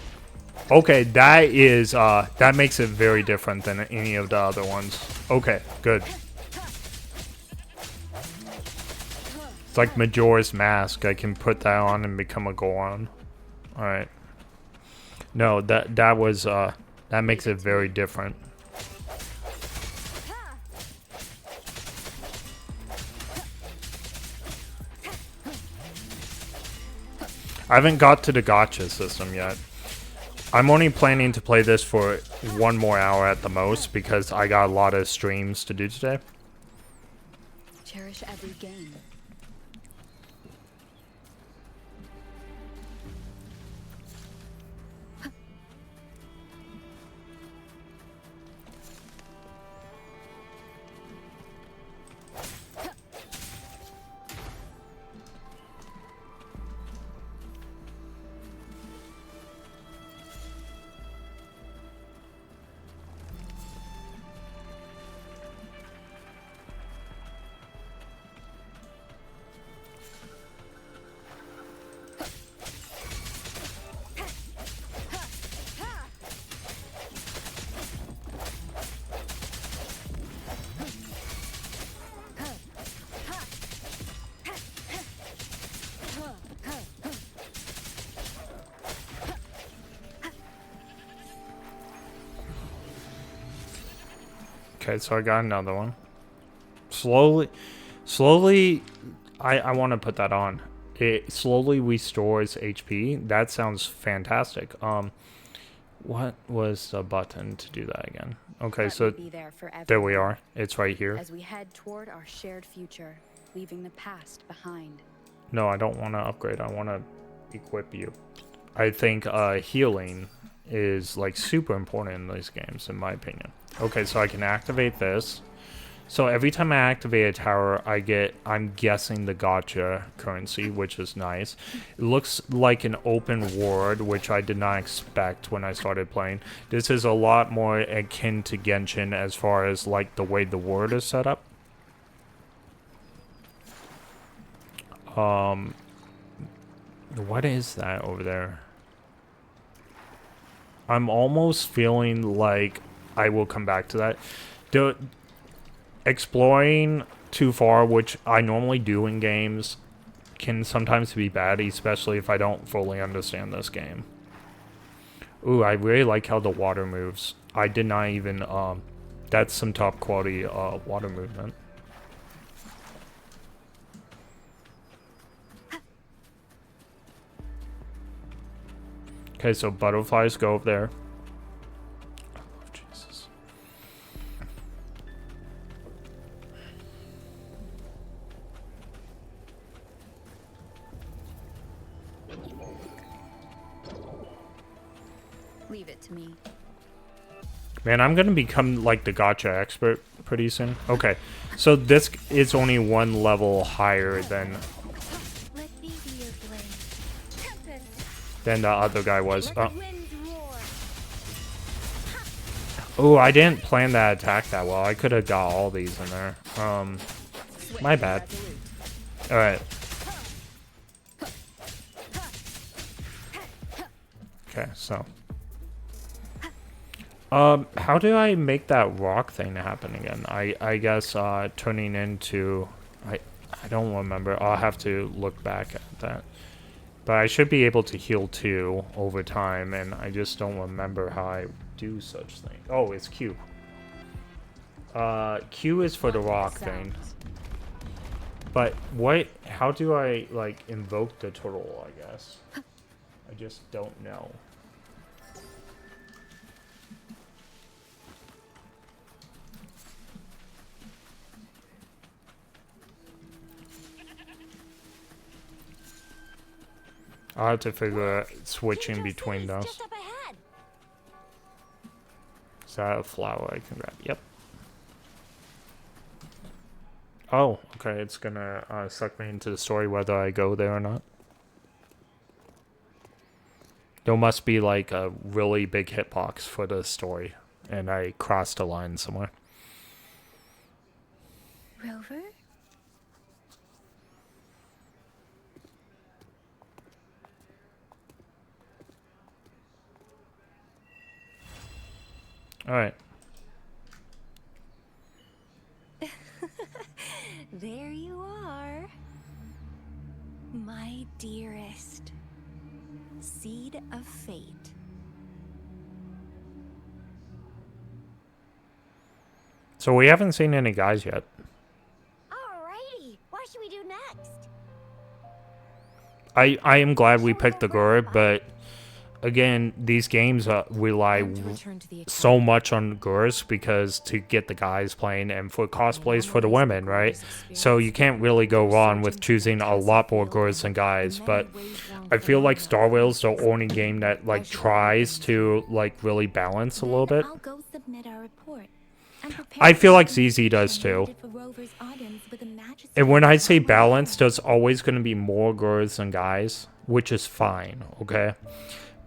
Okay, that is that makes it very different than any of the other ones. Okay, good. It's like Majora's Mask. I can put that on and become a Goron. All right. No, that was that makes it very different. I haven't got to the gacha system yet. I'm only planning to play this for 1 more hour at the most because I got a lot of streams to do today. Cherish every game. Okay, so I got another one. Slowly, I want to put that on. It slowly restores HP. That sounds fantastic. What was the button to do that again? Okay, so Be there for there we everyone. are. It's right here. As we head toward our shared future, leaving the past behind. No, I don't want to upgrade. I want to equip you. I think healing is like super important in these games, in my opinion. Okay, so I can activate this. So every time I activate a tower, I get, I'm guessing, the gacha currency, which is nice. It looks like an open world, which I did not expect when I started playing. This is a lot more akin to Genshin as far as like the way the world is set up. What is that over there? I'm almost feeling like I will come back to that. Exploring too far, which I normally do in games, can sometimes be bad, especially if I don't fully understand this game. Ooh, I really like how the water moves. I did not even, that's some top quality water movement. Okay, so butterflies go over there. Oh, Jesus. Leave it to me. Man, I'm gonna become like the gotcha expert pretty soon. Okay, so this is only one level higher than Let me be your blade. the other guy was. Let the winds roar. Oh, I didn't plan that attack that well. I could have got all these in there. My bad. All right. Okay, so. How do I make that rock thing happen again? I guess turning into I don't remember. I'll have to look back at that. But I should be able to heal 2 over time, and I just don't remember how I do such thing. Oh, it's Q. Q is for the rock thing. But what? How do I like invoke the turtle? I guess I just don't know. I'll have to figure out switching between those. Just up ahead. Is that a flower I can grab? Yep. Oh, okay. It's gonna suck me into the story whether I go there or not. There must be like a really big hitbox for the story, and I crossed a line somewhere. Rover? All right. There you are. My dearest. Seed of fate. So we haven't seen any guys yet. Alrighty. What should we do next? I am glad we picked the girl, but again, these games rely so much on girls because to get the guys playing and for cosplays for the women, right? So you can't really go wrong with choosing a lot more girls than guys. But I feel like Star Wars is the only game that like tries to like really balance a little bit. I'll go submit our report. I feel like ZZ does too. And when I say balance, there's always going to be more girls than guys, which is fine, okay?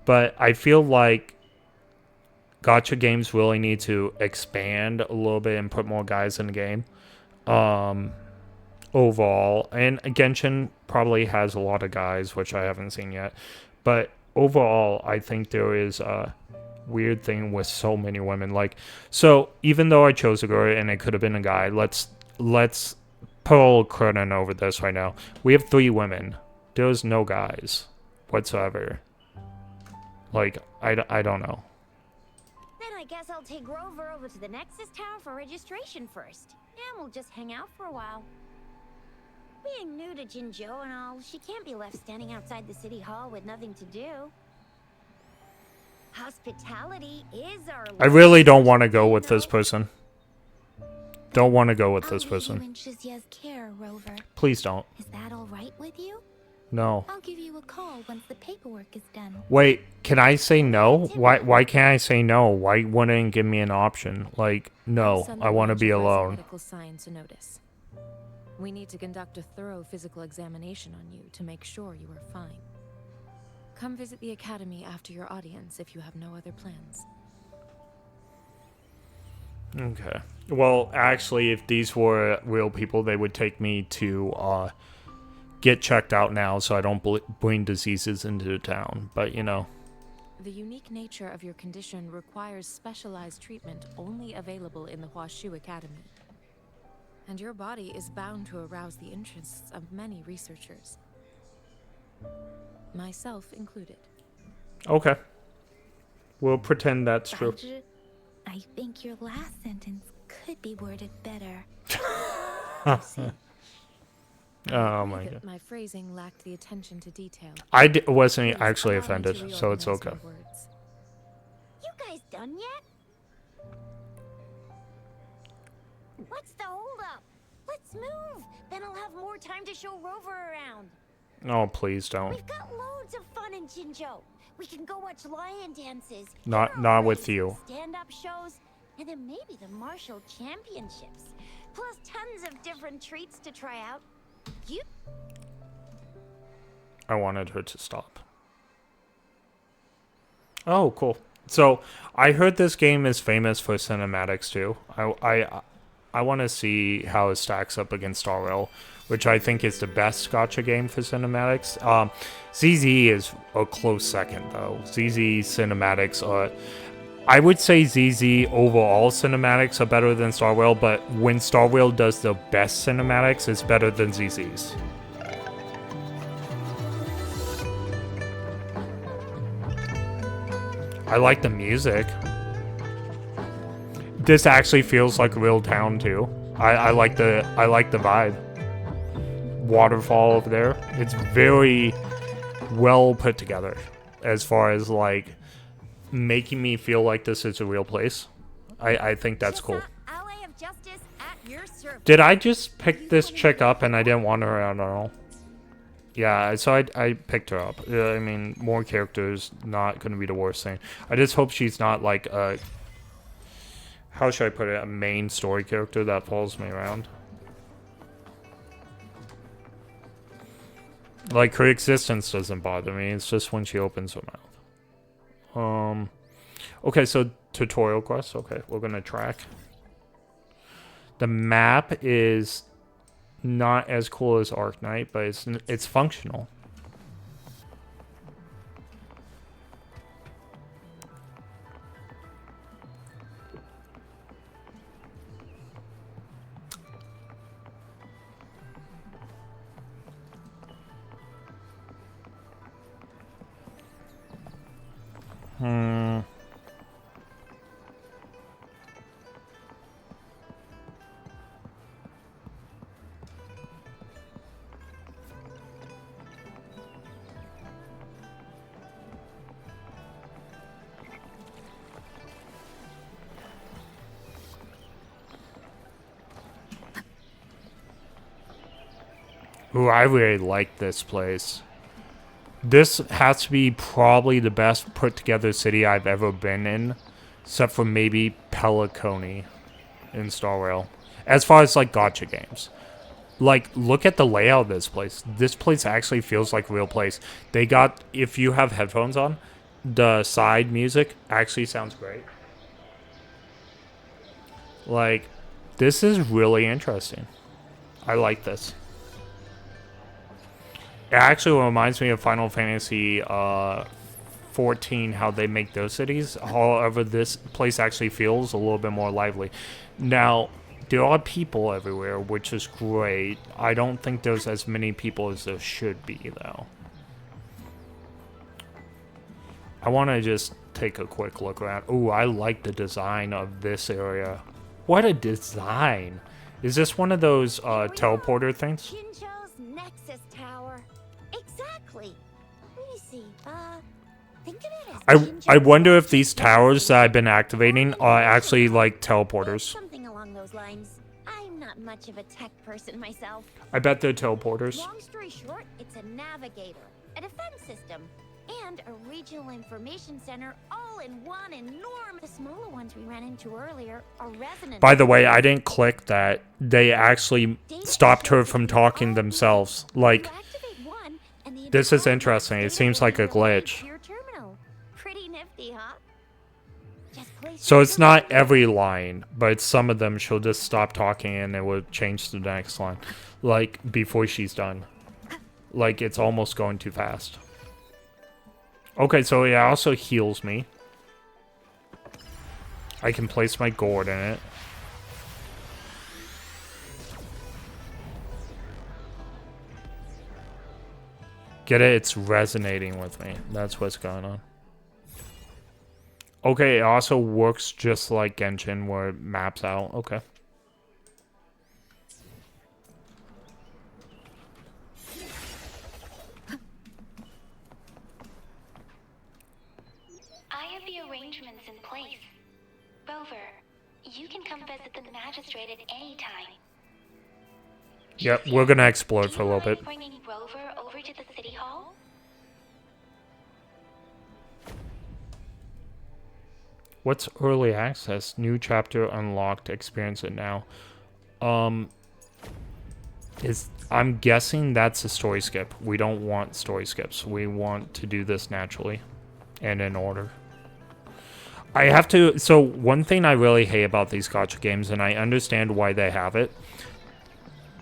But I feel like gacha games really need to expand a little bit and put more guys in the game. Overall, and Genshin probably has a lot of guys, which I haven't seen yet. But overall, I think there is a weird thing with so many women. Like, so even though I chose a girl and it could have been a guy, let's put a little curtain over this right now. We have 3 women. There's no guys whatsoever. Like, I don't know. Then I guess I'll take Grover over to the Nexus Tower for registration first. And we'll just hang out for a while. Being new to Jinzhou and all, she can't be left standing outside the city hall with nothing to do. Hospitality is our... I really don't want to go with this person. Don't want to go with this person. Care, Rover. Please don't. Is that all right with you? No. I'll give you a call once the paperwork is done. Wait, can I say no? Why can't I say no? Why wouldn't it give me an option? Like, no, I want to be alone. Medical science notice. We need to conduct a thorough physical examination on you to make sure you are fine. Come visit the academy after your audience if you have no other plans. Okay. Well, actually, if these were real people, they would take me to get checked out now so I don't bring diseases into the town. But, you know. The unique nature of your condition requires specialized treatment only available in the Huashu Academy. And your body is bound to arouse the interests of many researchers. Myself included. Okay. We'll pretend that's true. I think your last sentence could be worded better. Oh I my admit god. my phrasing lacked the attention to detail. Wasn't Please actually allow me to offended, so it's reorganize okay. my words. You guys done yet? What's the holdup? Let's move. Then I'll have more time to show Rover around. Oh, please don't. We've got loads of fun in Jinzhou. We can go watch lion dances, Not with races, you. stand-up shows, and then maybe the martial championships. Plus tons of different treats to try out. You I wanted her to stop. Oh, cool. So I heard this game is famous for cinematics too. I want to see how it stacks up against Star Rail, which I think is the best gotcha game for cinematics. ZZ is a close second though. ZZ cinematics are. I would say ZZ overall cinematics are better than Star Rail, but when Star Rail does the best cinematics, it's better than ZZ's. I like the music. This actually feels like a real town too. I like the vibe. Waterfall over there. It's very well put together as far as like making me feel like this is a real place. I think that's cool. Ally of Justice at your service. Did I just pick this chick up and I didn't want her at all? Yeah, so I picked her up. I mean, more characters, not going to be the worst thing. I just hope she's not like a... How should I put it? A main story character that follows me around. Like, her existence doesn't bother me. It's just when she opens her mouth. Okay, so tutorial quest. Okay, we're going to track. The map is... not as cool as Arknight, but it's functional. Ooh, I really like this place. This has to be probably the best put together city I've ever been in, except for maybe Peliconi in Star Rail. As far as like gacha games. Like, look at the layout of this place. This place actually feels like a real place. They got, if you have headphones on, the side music actually sounds great. Like, this is really interesting. I like this. It actually reminds me of Final Fantasy 14, how they make those cities. However, this place actually feels a little bit more lively. Now, there are people everywhere, which is great. I don't think there's as many people as there should be, though. I want to just take a quick look around. Ooh, I like the design of this area. What a design! Is this one of those teleporter things? Jinzhou's Nexus Tower. Exactly. Let me see. Think of it as I wonder if these towers that I've been activating are actually like teleporters. something along those lines. I'm not much of a tech person myself. I bet they're teleporters. Long story short, it's a navigator, a defense system, and a regional information center all in one enormous... The smaller ones we ran into earlier are resonant... By the way, I didn't click that. They actually stopped her from talking themselves. Like, this is interesting. It seems like a glitch. Pretty nifty, huh? So it's not every line, but some of them she'll just stop talking and it will change to the next line. Like, before she's done. Like, it's almost going too fast. Okay, so it also heals me. I can place my gourd in it. Get it? It's resonating with me. That's what's going on. Okay, it also works just like Genshin, where it maps out. Okay. You can come visit the magistrate at any time. Yep, we're gonna explore for a little bit. Bringing Rover over to the city hall? What's early access? New chapter unlocked. Experience it now. I'm guessing that's a story skip. We don't want story skips. We want to do this naturally and in order. I have to. So one thing I really hate about these gacha games, and I understand why they have it.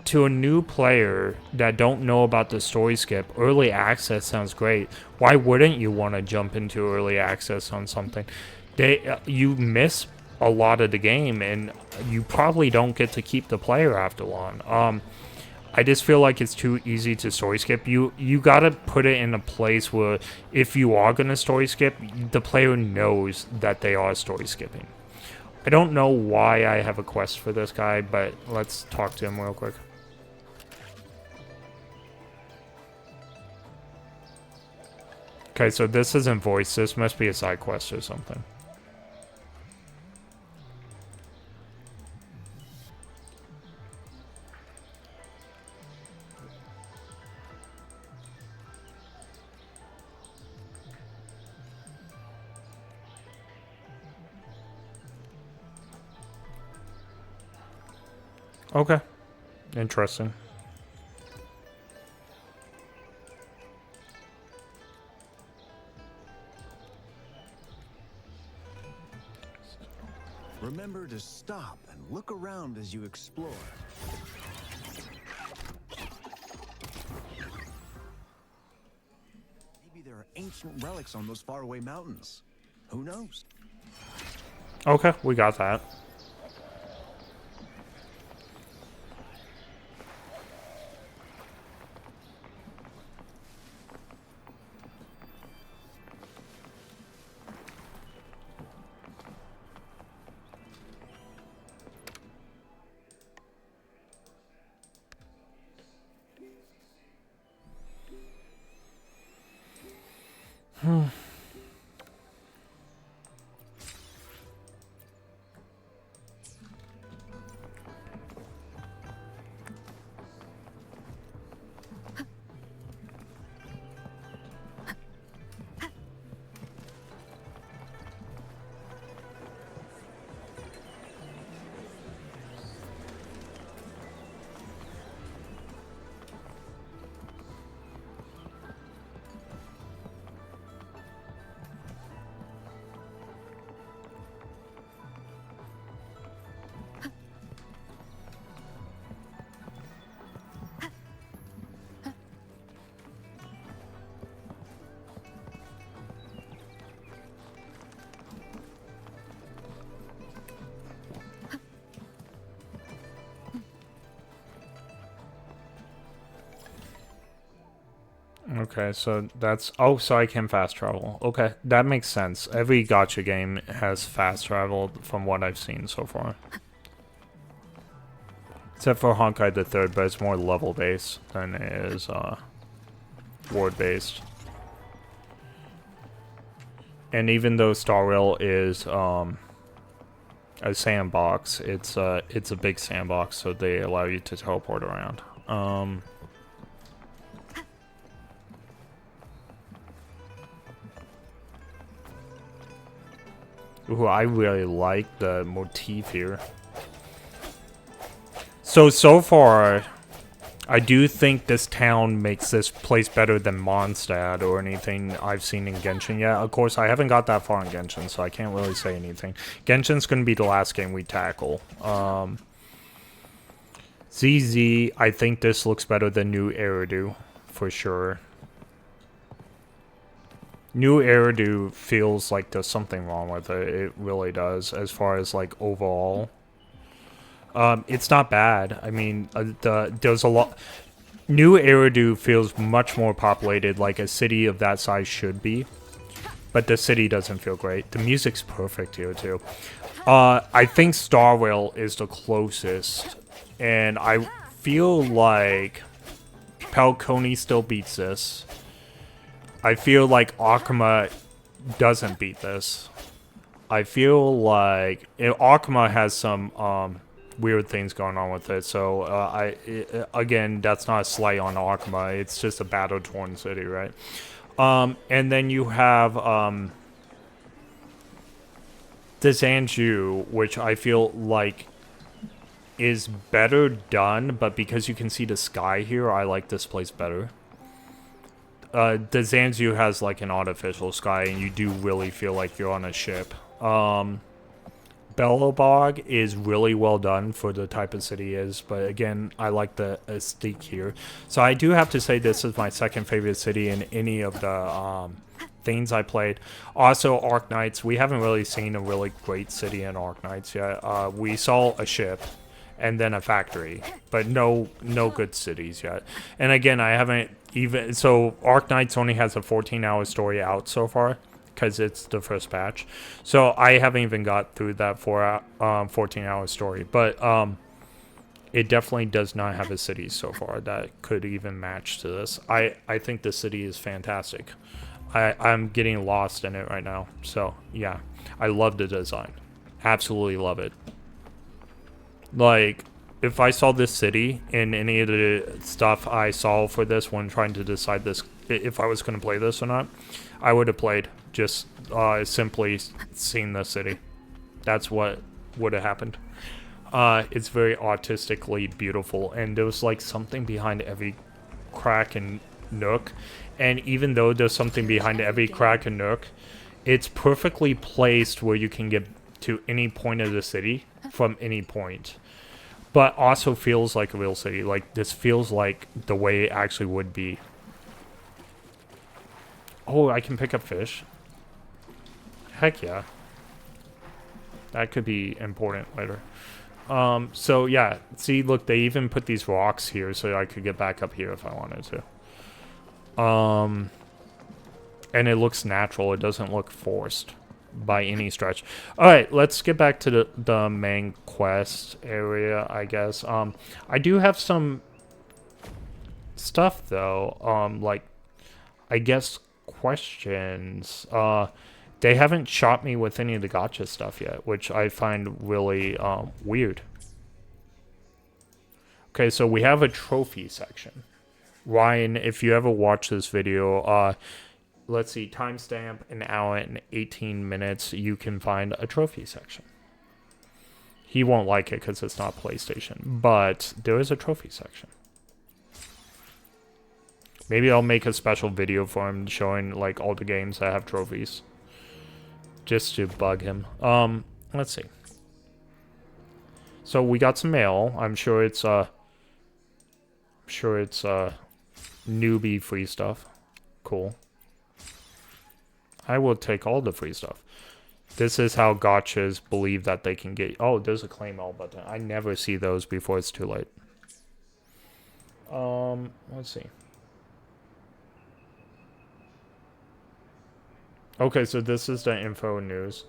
To a new player that don't know about the story skip, early access sounds great. Why wouldn't you want to jump into early access on something? You miss a lot of the game, and you probably don't get to keep the player after long. I just feel like it's too easy to story skip. You gotta put it in a place where if you are gonna story skip, the player knows that they are story skipping. I don't know why I have a quest for this guy, but let's talk to him real quick. Okay, so this isn't voice. This must be a side quest or something. Okay. Interesting. Remember to stop and look around as you explore. Maybe there are ancient relics on those faraway mountains. Who knows? Okay, we got that. Okay, so that's... Oh, so I can fast travel. Okay, that makes sense. Every gacha game has fast travel from what I've seen so far. Except for Honkai the Third, but it's more level-based than it is ward-based. And even though Star Rail is a sandbox, it's a big sandbox, so they allow you to teleport around. Ooh, I really like the motif here. So far, I do think this town makes this place better than Mondstadt or anything I've seen in Genshin yet. Of course, I haven't got that far in Genshin, so I can't really say anything. Genshin's going to be the last game we tackle. ZZ, I think this looks better than New Eridu, for sure. New Eridu feels like there's something wrong with it. It really does, as far as, like, overall. It's not bad. I mean, there's a lot... New Eridu feels much more populated, like a city of that size should be. But the city doesn't feel great. The music's perfect here, too. I think Star Rail is the closest. And I feel like Falcone still beats this. I feel like Akuma doesn't beat this. I feel like Akuma has some weird things going on with it. So again, that's not a slight on Akuma. It's just a battle-torn city, right? And then you have the Zanju, which I feel like is better done, but because you can see the sky here, I like this place better. The Zanzu has like an artificial sky, and you do really feel like you're on a ship. Bellobog is really well done for the type of city it is, but again, I like the aesthetic here. So I do have to say this is my second favorite city in any of the things I played. Also, Arknights, we haven't really seen a really great city in Arknights yet. We saw a ship and then a factory, but no good cities yet. And again, I haven't even... So Arknights only has a 14-hour story out so far, because it's the first patch. So I haven't even got through that 14-hour story. But it definitely does not have a city so far that could even match to this. I think the city is fantastic. I'm getting lost in it right now. So, yeah. I love the design. Absolutely love it. Like, if I saw this city in any of the stuff I saw for this when trying to decide this, if I was going to play this or not, I would have played. Just simply seen the city. That's what would have happened. It's very artistically beautiful, and there's like something behind every crack and nook. And even though there's something behind every crack and nook, it's perfectly placed where you can get to any point of the city from any point. But also feels like a real city. Like, this feels like the way it actually would be. Oh, I can pick up fish. Heck yeah. That could be important later. So yeah, see, look, they even put these rocks here so I could get back up here if I wanted to. And it looks natural. It doesn't look forced by any stretch. Alright, let's get back to the main quest area, I guess. I do have some stuff, though. Like, I guess questions. They haven't shot me with any of the gacha stuff yet, which I find really weird. Okay, so we have a trophy section. Ryan, if you ever watch this video, let's see, timestamp, an hour and 18 minutes, you can find a trophy section. He won't like it because it's not PlayStation, but there is a trophy section. Maybe I'll make a special video for him showing like all the games that have trophies. Just to bug him. Let's see. So we got some mail. I'm sure it's newbie free stuff. Cool. I will take all the free stuff. This is how gachas believe that they can get... Oh, there's a claim all button. I never see those before it's too late. Let's see. Okay, so this is the info news.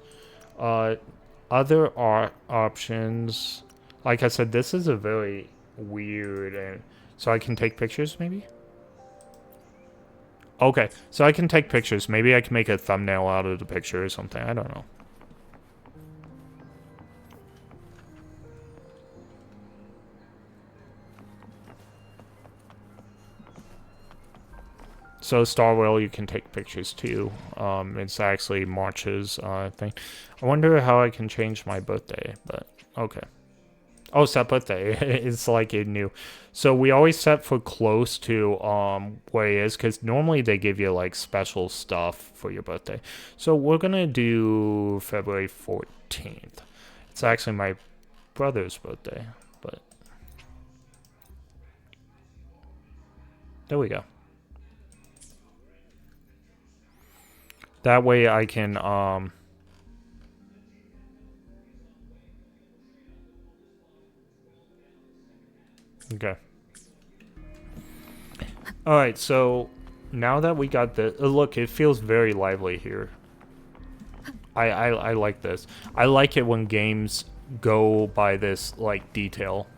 Other options... Like I said, this is a very weird... and so I can take pictures, maybe? Okay, so I can take pictures. Maybe I can make a thumbnail out of the picture or something. I don't know. So Star Whale, you can take pictures too. It's actually March's thing. I wonder how I can change my birthday, but okay. Oh, set birthday. It's like it new. So we always set for close to where it is, because normally they give you like special stuff for your birthday. So we're gonna do February 14th. It's actually my brother's birthday, but there we go. That way I can okay. Alright, so now that we got the look, it feels very lively here. I like this. I like it when games go by this like detail.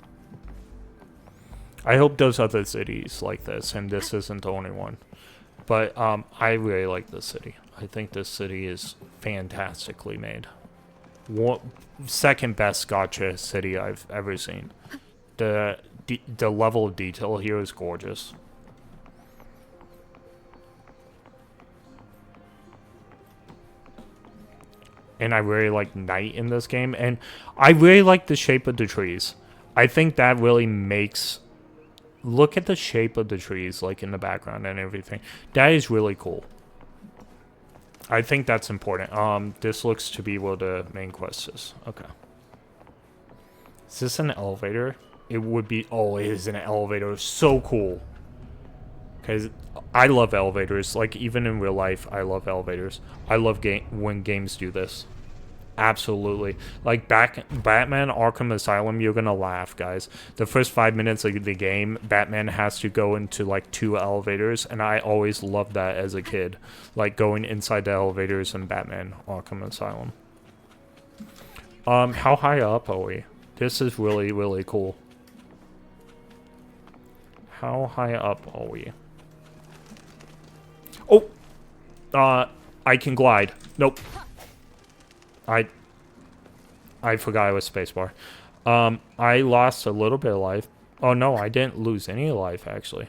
I hope there's other cities like this, and this isn't the only one. But I really like this city. I think this city is fantastically made. second best gacha city I've ever seen. The level of detail here is gorgeous. And I really like night in this game, and I really like the shape of the trees. I think that really makes... Look at the shape of the trees, like in the background and everything. That is really cool. I think that's important. This looks to be what the main quest is. Okay. Is this an elevator? It would be... Oh, it is an elevator. So cool. Because I love elevators. Like, even in real life, I love elevators. I love when games do this. Absolutely. Like, Batman Arkham Asylum, you're gonna laugh, guys. The first 5 minutes of the game, Batman has to go into, like, 2 elevators, and I always loved that as a kid. Like, going inside the elevators in Batman Arkham Asylum. How high up are we? This is really, really cool. How high up are we? Oh! I can glide. Nope. I forgot it was spacebar. I lost a little bit of life. Oh no, I didn't lose any life, actually.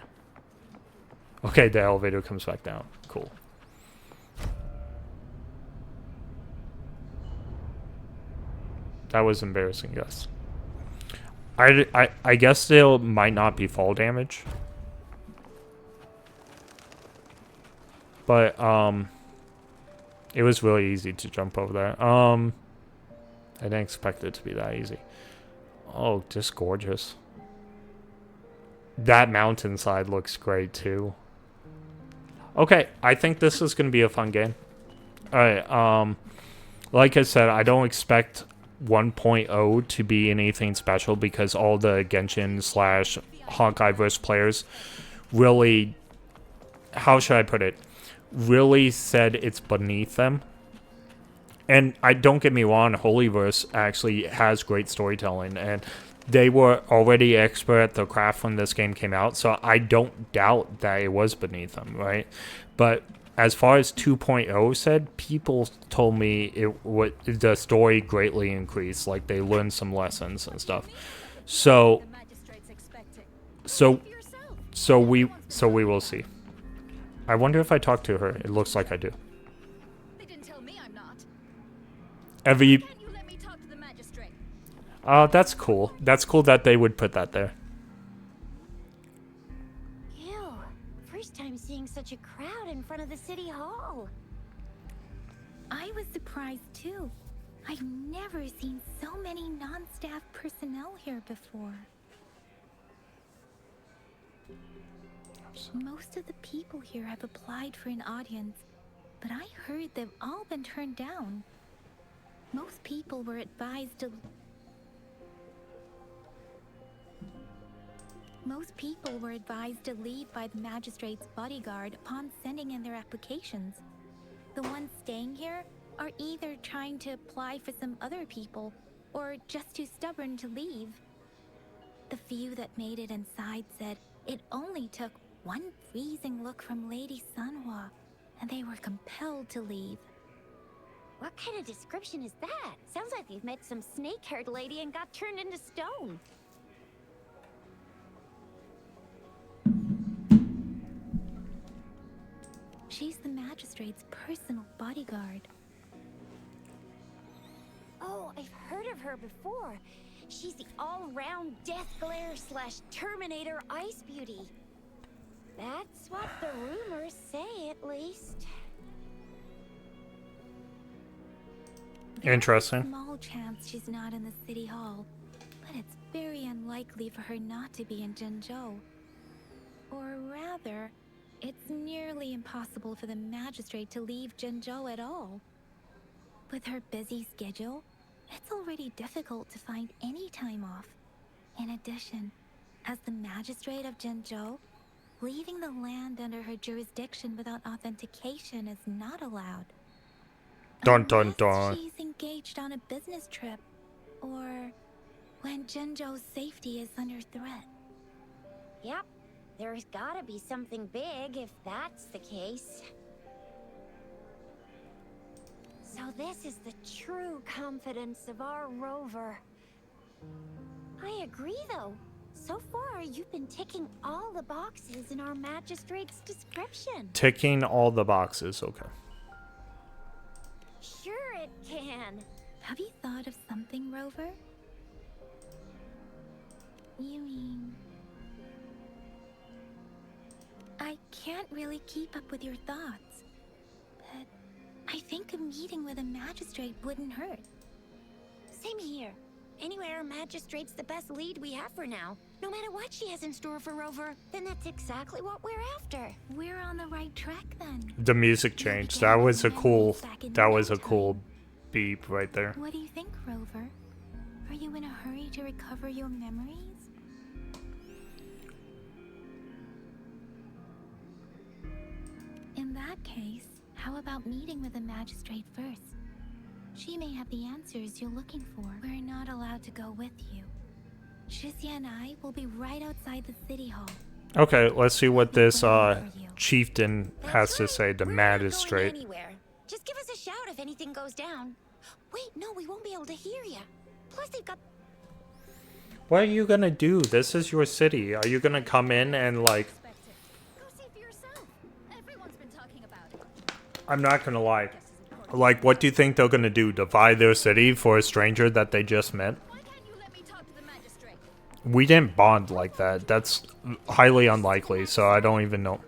Okay, the elevator comes back down. Cool. That was embarrassing, guys. I guess there might not be fall damage. But, it was really easy to jump over there. I didn't expect it to be that easy. Oh, just gorgeous. That mountainside looks great, too. Okay, I think this is going to be a fun game. Alright, like I said, I don't expect 1.0 to be anything special because all the Genshin / Honkaiverse players really... How should I put it? Really said it's beneath them. And don't get me wrong, Holyverse actually has great storytelling, and they were already expert at the craft when this game came out, so I don't doubt that it was beneath them, right? But as far as 2.0 said, people told me the story greatly increased, like they learned some lessons and stuff. So we will see. I wonder if I talk to her. It looks like I do. They didn't tell me I'm not. Can't you let me talk to the magistrate? That's cool. That's cool that they would put that there. Ew. First time seeing such a crowd in front of the city hall. I was surprised too. I've never seen so many non-staff personnel here before. Most of the people here have applied for an audience, but I heard they've all been turned down. Most people were advised to leave by the magistrate's bodyguard upon sending in their applications. The ones staying here are either trying to apply for some other people or just too stubborn to leave. The few that made it inside said it only took one freezing look from Lady Sunhwa, and they were compelled to leave. What kind of description is that? Sounds like you've met some snake-haired lady and got turned into stone. She's the magistrate's personal bodyguard. Oh, I've heard of her before. She's the all-round Death Glare / Terminator Ice Beauty. That's what the rumors say, at least. Interesting. There's a small chance she's not in the city hall, but it's very unlikely for her not to be in Zhengzhou. Or rather, it's nearly impossible for the magistrate to leave Zhengzhou at all. With her busy schedule, it's already difficult to find any time off. In addition, as the magistrate of Zhengzhou, leaving the land under her jurisdiction without authentication is not allowed. Dun dun Unless dun. she's engaged on a business trip, or when Zhengzhou's safety is under threat. Yep, there's gotta be something big if that's the case. So this is the true confidence of our rover. I agree, though. So far, you've been ticking all the boxes in our magistrate's description. Ticking all the boxes, okay. Sure it can. Have you thought of something, Rover? You mean... I can't really keep up with your thoughts, but I think a meeting with a magistrate wouldn't hurt. Same here. Anywhere a magistrate's the best lead we have for now. No matter what she has in store for Rover, then that's exactly what we're after. We're on the right track then. The music changed. That was a cool beep right there. What do you think, Rover? Are you in a hurry to recover your memories? In that case, how about meeting with the magistrate first? She may have the answers you're looking for. We're not allowed to go with you. Shizia and I will be right outside the city hall. Okay, let's see what this chieftain has to say, the We're magistrate. not going anywhere. Just give us a shout if anything goes down. Wait, no, we won't be able to hear you. Plus, they've got... What are you gonna do? This is your city. Are you gonna come in and, like... Go see for yourself. Everyone's been talking about it. I'm not gonna lie. Like, what do you think they're gonna do? Divide their city for a stranger that they just met? Why can't you let me talk to the magistrate? We didn't bond like that. That's highly unlikely, so I don't even know.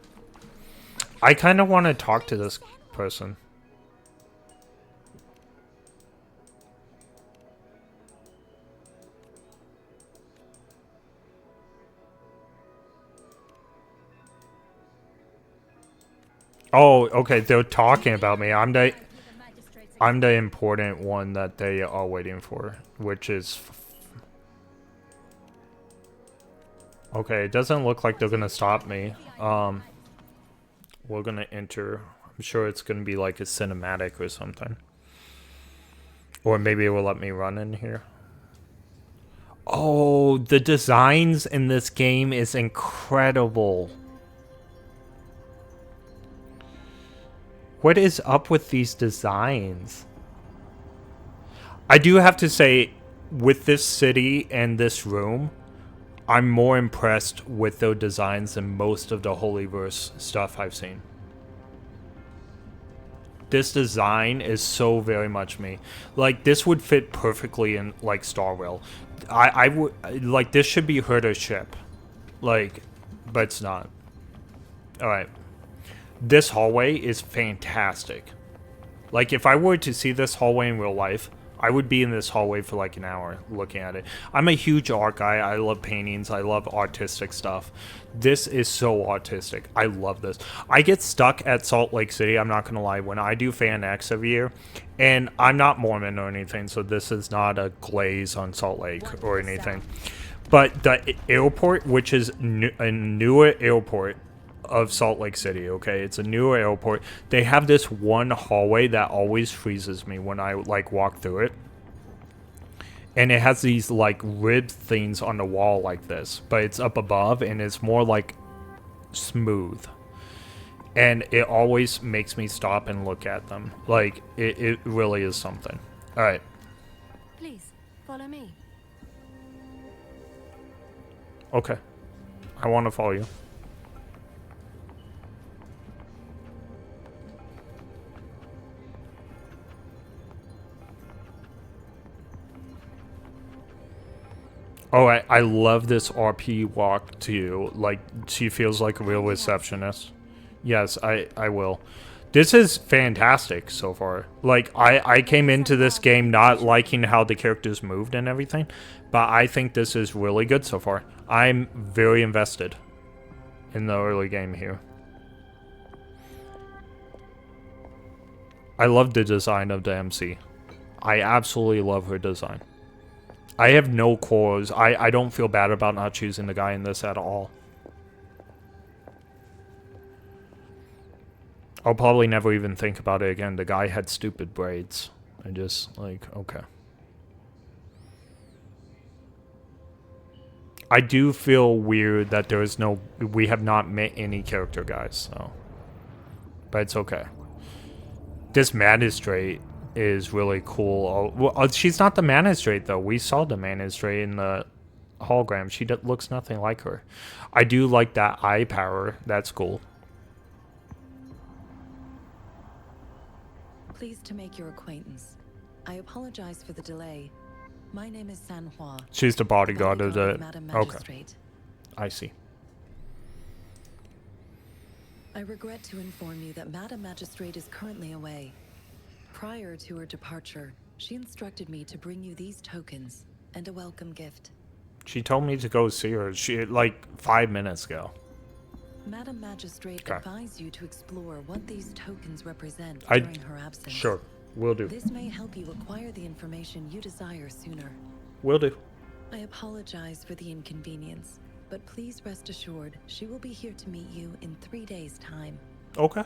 I kind of want to talk to this person. Oh, okay, they're talking about me. I'm the important one that they are waiting for, which is... Okay, it doesn't look like they're gonna stop me. We're gonna enter. I'm sure it's gonna be like a cinematic or something. Or maybe it will let me run in here. Oh, the designs in this game is incredible. What is up with these designs? I do have to say, with this city and this room, I'm more impressed with their designs than most of the Holyverse stuff I've seen. This design is so very much me. Like, this would fit perfectly in, like, Starwell. I would, like, this should be Herder's ship. Like, but it's not. Alright. This hallway is fantastic. Like, if I were to see this hallway in real life, I would be in this hallway for like an hour looking at it. I'm a huge art guy. I love paintings. I love artistic stuff. This is so artistic. I love this. I get stuck at Salt Lake City, I'm not going to lie, when I do Fan X every year. And I'm not Mormon or anything, so this is not a glaze on Salt Lake or anything. But the airport, which is a newer airport of Salt Lake City, okay? It's a newer airport. They have this one hallway that always freezes me when I, like, walk through it. And it has these, like, ribbed things on the wall like this. But it's up above, and it's more, like, smooth. And it always makes me stop and look at them. Like, it really is something. Alright. Please, follow me. Okay. I want to follow you. Oh, I love this RP walk too. Like, she feels like a real receptionist. Yes, I will. This is fantastic so far. Like, I came into this game not liking how the characters moved and everything, but I think this is really good so far. I'm very invested in the early game here. I love the design of the MC. I absolutely love her design. I have no cause. I don't feel bad about not choosing the guy in this at all. I'll probably never even think about it again. The guy had stupid braids. I just, like, okay. I do feel weird that there is no... We have not met any character guys, so... But it's okay. This magistrate is really cool. She's not the Magistrate, though. We saw the Magistrate in the hologram. She looks nothing like her. I do like that eye power. That's cool. Pleased to make your acquaintance. I apologize for the delay. My name is Sanhua. She's the bodyguard of the... Madam Okay. Magistrate. I see. I regret to inform you that Madam Magistrate is currently away. Prior to her departure, she instructed me to bring you these tokens and a welcome gift. She told me to go see her. Like 5 minutes ago. Madam Magistrate advised you to explore what these tokens represent during her absence. Sure, will do. This may help you acquire the information you desire sooner. Will do. I apologize for the inconvenience, but please rest assured she will be here to meet you in 3 days' time. Okay.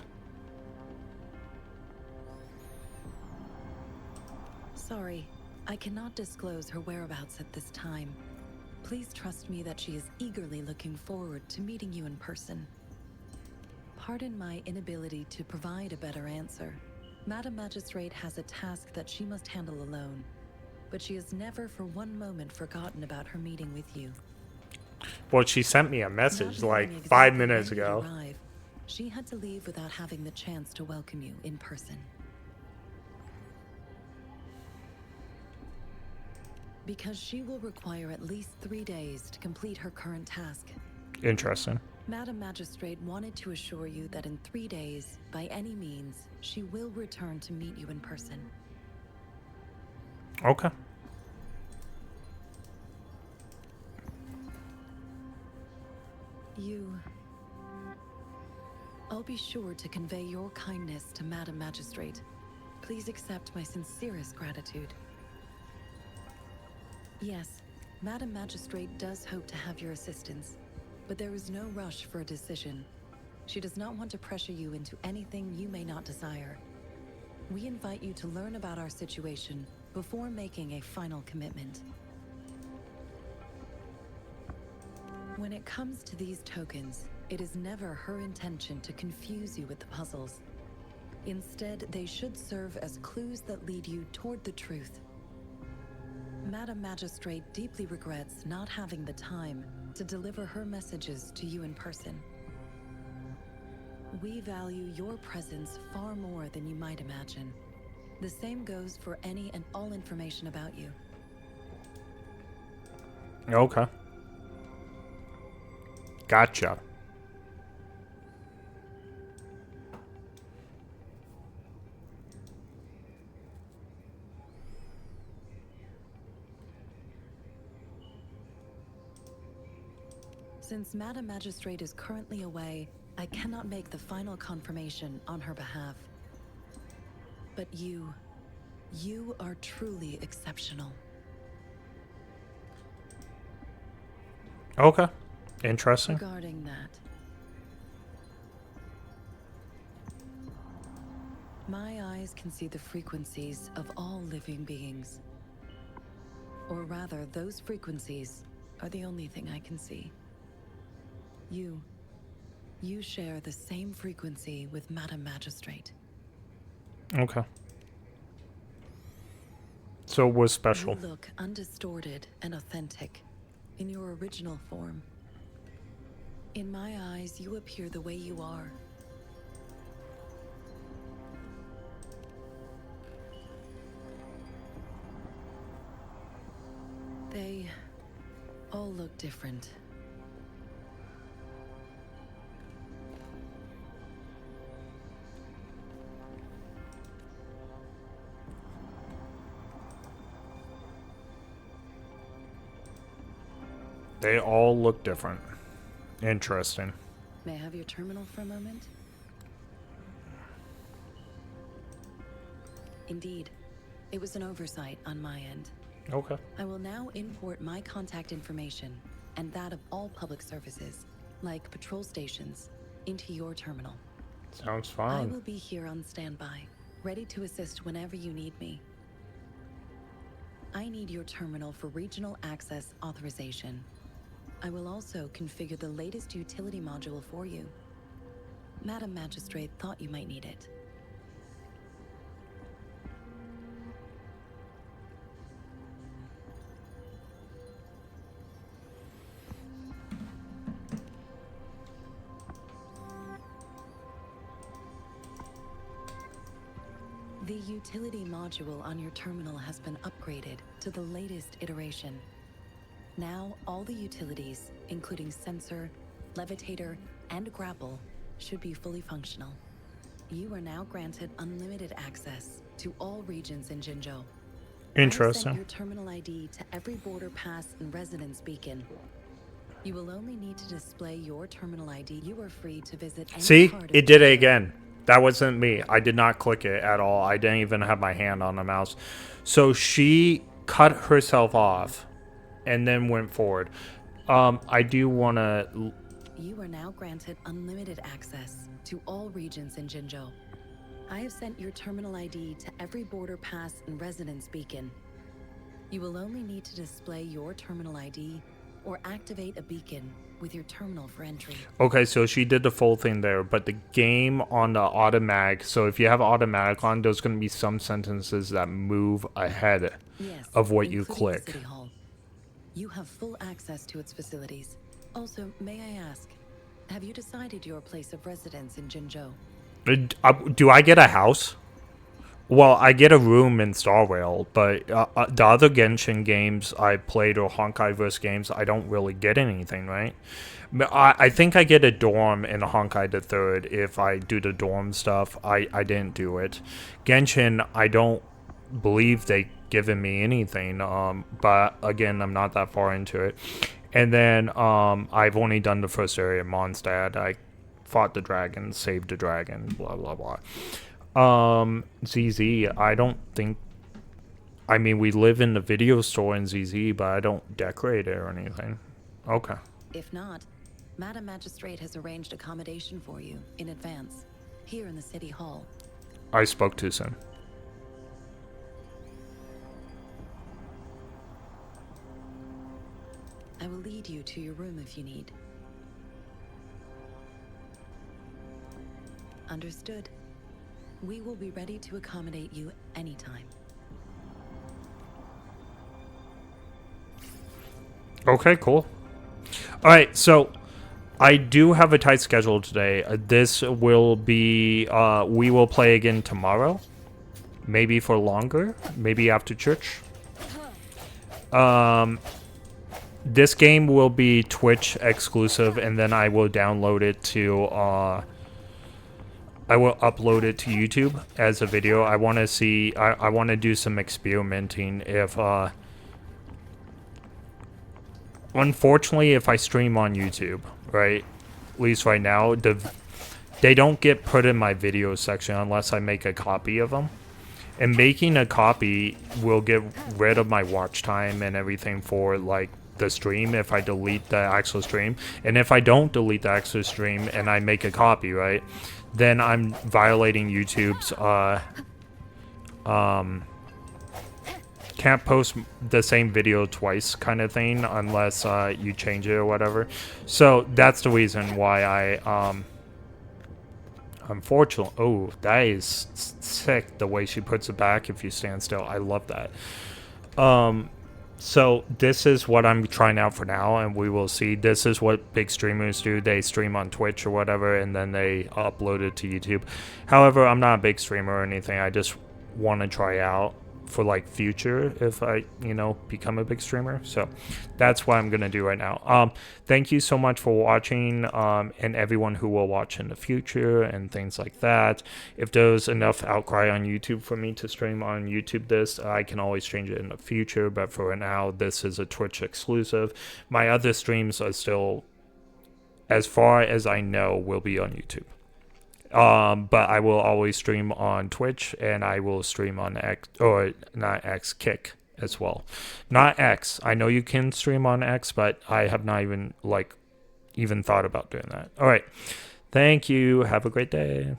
Sorry, I cannot disclose her whereabouts at this time. Please trust me that she is eagerly looking forward to meeting you in person. Pardon my inability to provide a better answer. Madam Magistrate has a task that she must handle alone, but she has never for one moment forgotten about her meeting with you. Well, she sent me a message Not like knowing 5 exactly minutes when you'd ago. arrive, she had to leave without having the chance to welcome you in person. Because she will require at least 3 days to complete her current task. Interesting. Madam Magistrate wanted to assure you that in 3 days, by any means, she will return to meet you in person. Okay. I'll be sure to convey your kindness to Madam Magistrate. Please accept my sincerest gratitude. Yes, Madam Magistrate does hope to have your assistance, but there is no rush for a decision. She does not want to pressure you into anything you may not desire. We invite you to learn about our situation before making a final commitment. When it comes to these tokens, it is never her intention to confuse you with the puzzles. Instead, they should serve as clues that lead you toward the truth. Madam Magistrate deeply regrets not having the time to deliver her messages to you in person. We value your presence far more than you might imagine. The same goes for any and all information about you. Okay. Gotcha. Since Madam Magistrate is currently away, I cannot make the final confirmation on her behalf. But you are truly exceptional. Okay. Interesting. Regarding that, my eyes can see the frequencies of all living beings. Or rather, those frequencies are the only thing I can see. You share the same frequency with Madam Magistrate. Okay. So it was special. You look undistorted and authentic in your original form. In my eyes, you appear the way you are. They all look different. They all look different. Interesting. May I have your terminal for a moment? Indeed. It was an oversight on my end. Okay. I will now import my contact information and that of all public services, like patrol stations, into your terminal. Sounds I fine. will be here on standby, ready to assist whenever you need me. I need your terminal for regional access authorization. I will also configure the latest utility module for you. Madam Magistrate thought you might need it. The utility module on your terminal has been upgraded to the latest iteration. Now, all the utilities, including sensor, levitator, and grapple, should be fully functional. You are now granted unlimited access to all regions in Jinzhou. I have sent Interesting. your terminal ID to every border pass and residence beacon. You will only need to display your terminal ID. You are free to visit any See, part of it did it Jinzhou. again. That wasn't me. I did not click it at all. I didn't even have my hand on the mouse. So she cut herself off and then went forward. I do want to... You are now granted unlimited access to all regions in Jinzhou. I have sent your terminal ID to every border pass and residence beacon. You will only need to display your terminal ID or activate a beacon with your terminal for entry. Okay, so she did the full thing there, but the game on the automatic, so if you have automatic on, there's going to be some sentences that move ahead of what you including the click. City Hall. You have full access to its facilities. Also, may I ask, have you decided your place of residence in Jinzhou? Do I get a house? Well, I get a room in Star Rail, but the other Genshin games I played or Honkai Verse games, I don't really get anything, right? I think I get a dorm in Honkai the Third if I do the dorm stuff. I didn't do it. Genshin, I don't believe they given me anything, but again, I'm not that far into it. And then I've only done the first area, Mondstadt. I fought the dragon, saved the dragon, blah, blah, blah. ZZ, I don't think... I mean, we live in the video store in ZZ, but I don't decorate it or anything. Okay. If not, Madam Magistrate has arranged accommodation for you in advance, here in the City Hall. I spoke too soon. I will lead you to your room if you need. Understood. We will be ready to accommodate you anytime. Okay, cool. Alright, so I do have a tight schedule today. This will be, we will play again tomorrow. Maybe for longer. Maybe after church. This game will be Twitch exclusive, and then I will download it to, I will upload it to YouTube as a video. I want to see, I want to do some experimenting if, unfortunately, if I stream on YouTube, right, at least right now, they don't get put in my video section unless I make a copy of them. And making a copy will get rid of my watch time and everything for, like, the stream if I delete the actual stream. And if I don't delete the actual stream and I make a copy, right, then I'm violating YouTube's, can't post the same video twice kind of thing unless you change it or whatever. So that's the reason why I unfortunately, oh, that is sick the way she puts it back if you stand still. I love that. So this is what I'm trying out for now, and we will see. This is what big streamers do. They stream on Twitch or whatever, and then they upload it to YouTube. However, I'm not a big streamer or anything. I just want to try out for like future if I, you know, become a big streamer. So that's what I'm gonna do right now. Thank you so much for watching, and everyone who will watch in the future and things like that. If there's enough outcry on YouTube for me to stream on YouTube this, I can always change it in the future, but for now this is a Twitch exclusive. My other streams are still, as far as I know, will be on YouTube. But I will always stream on Twitch, and I will stream on X, or not X, Kick as well. Not X. I know you can stream on X, but I have not even thought about doing that. All right. Thank you. Have a great day.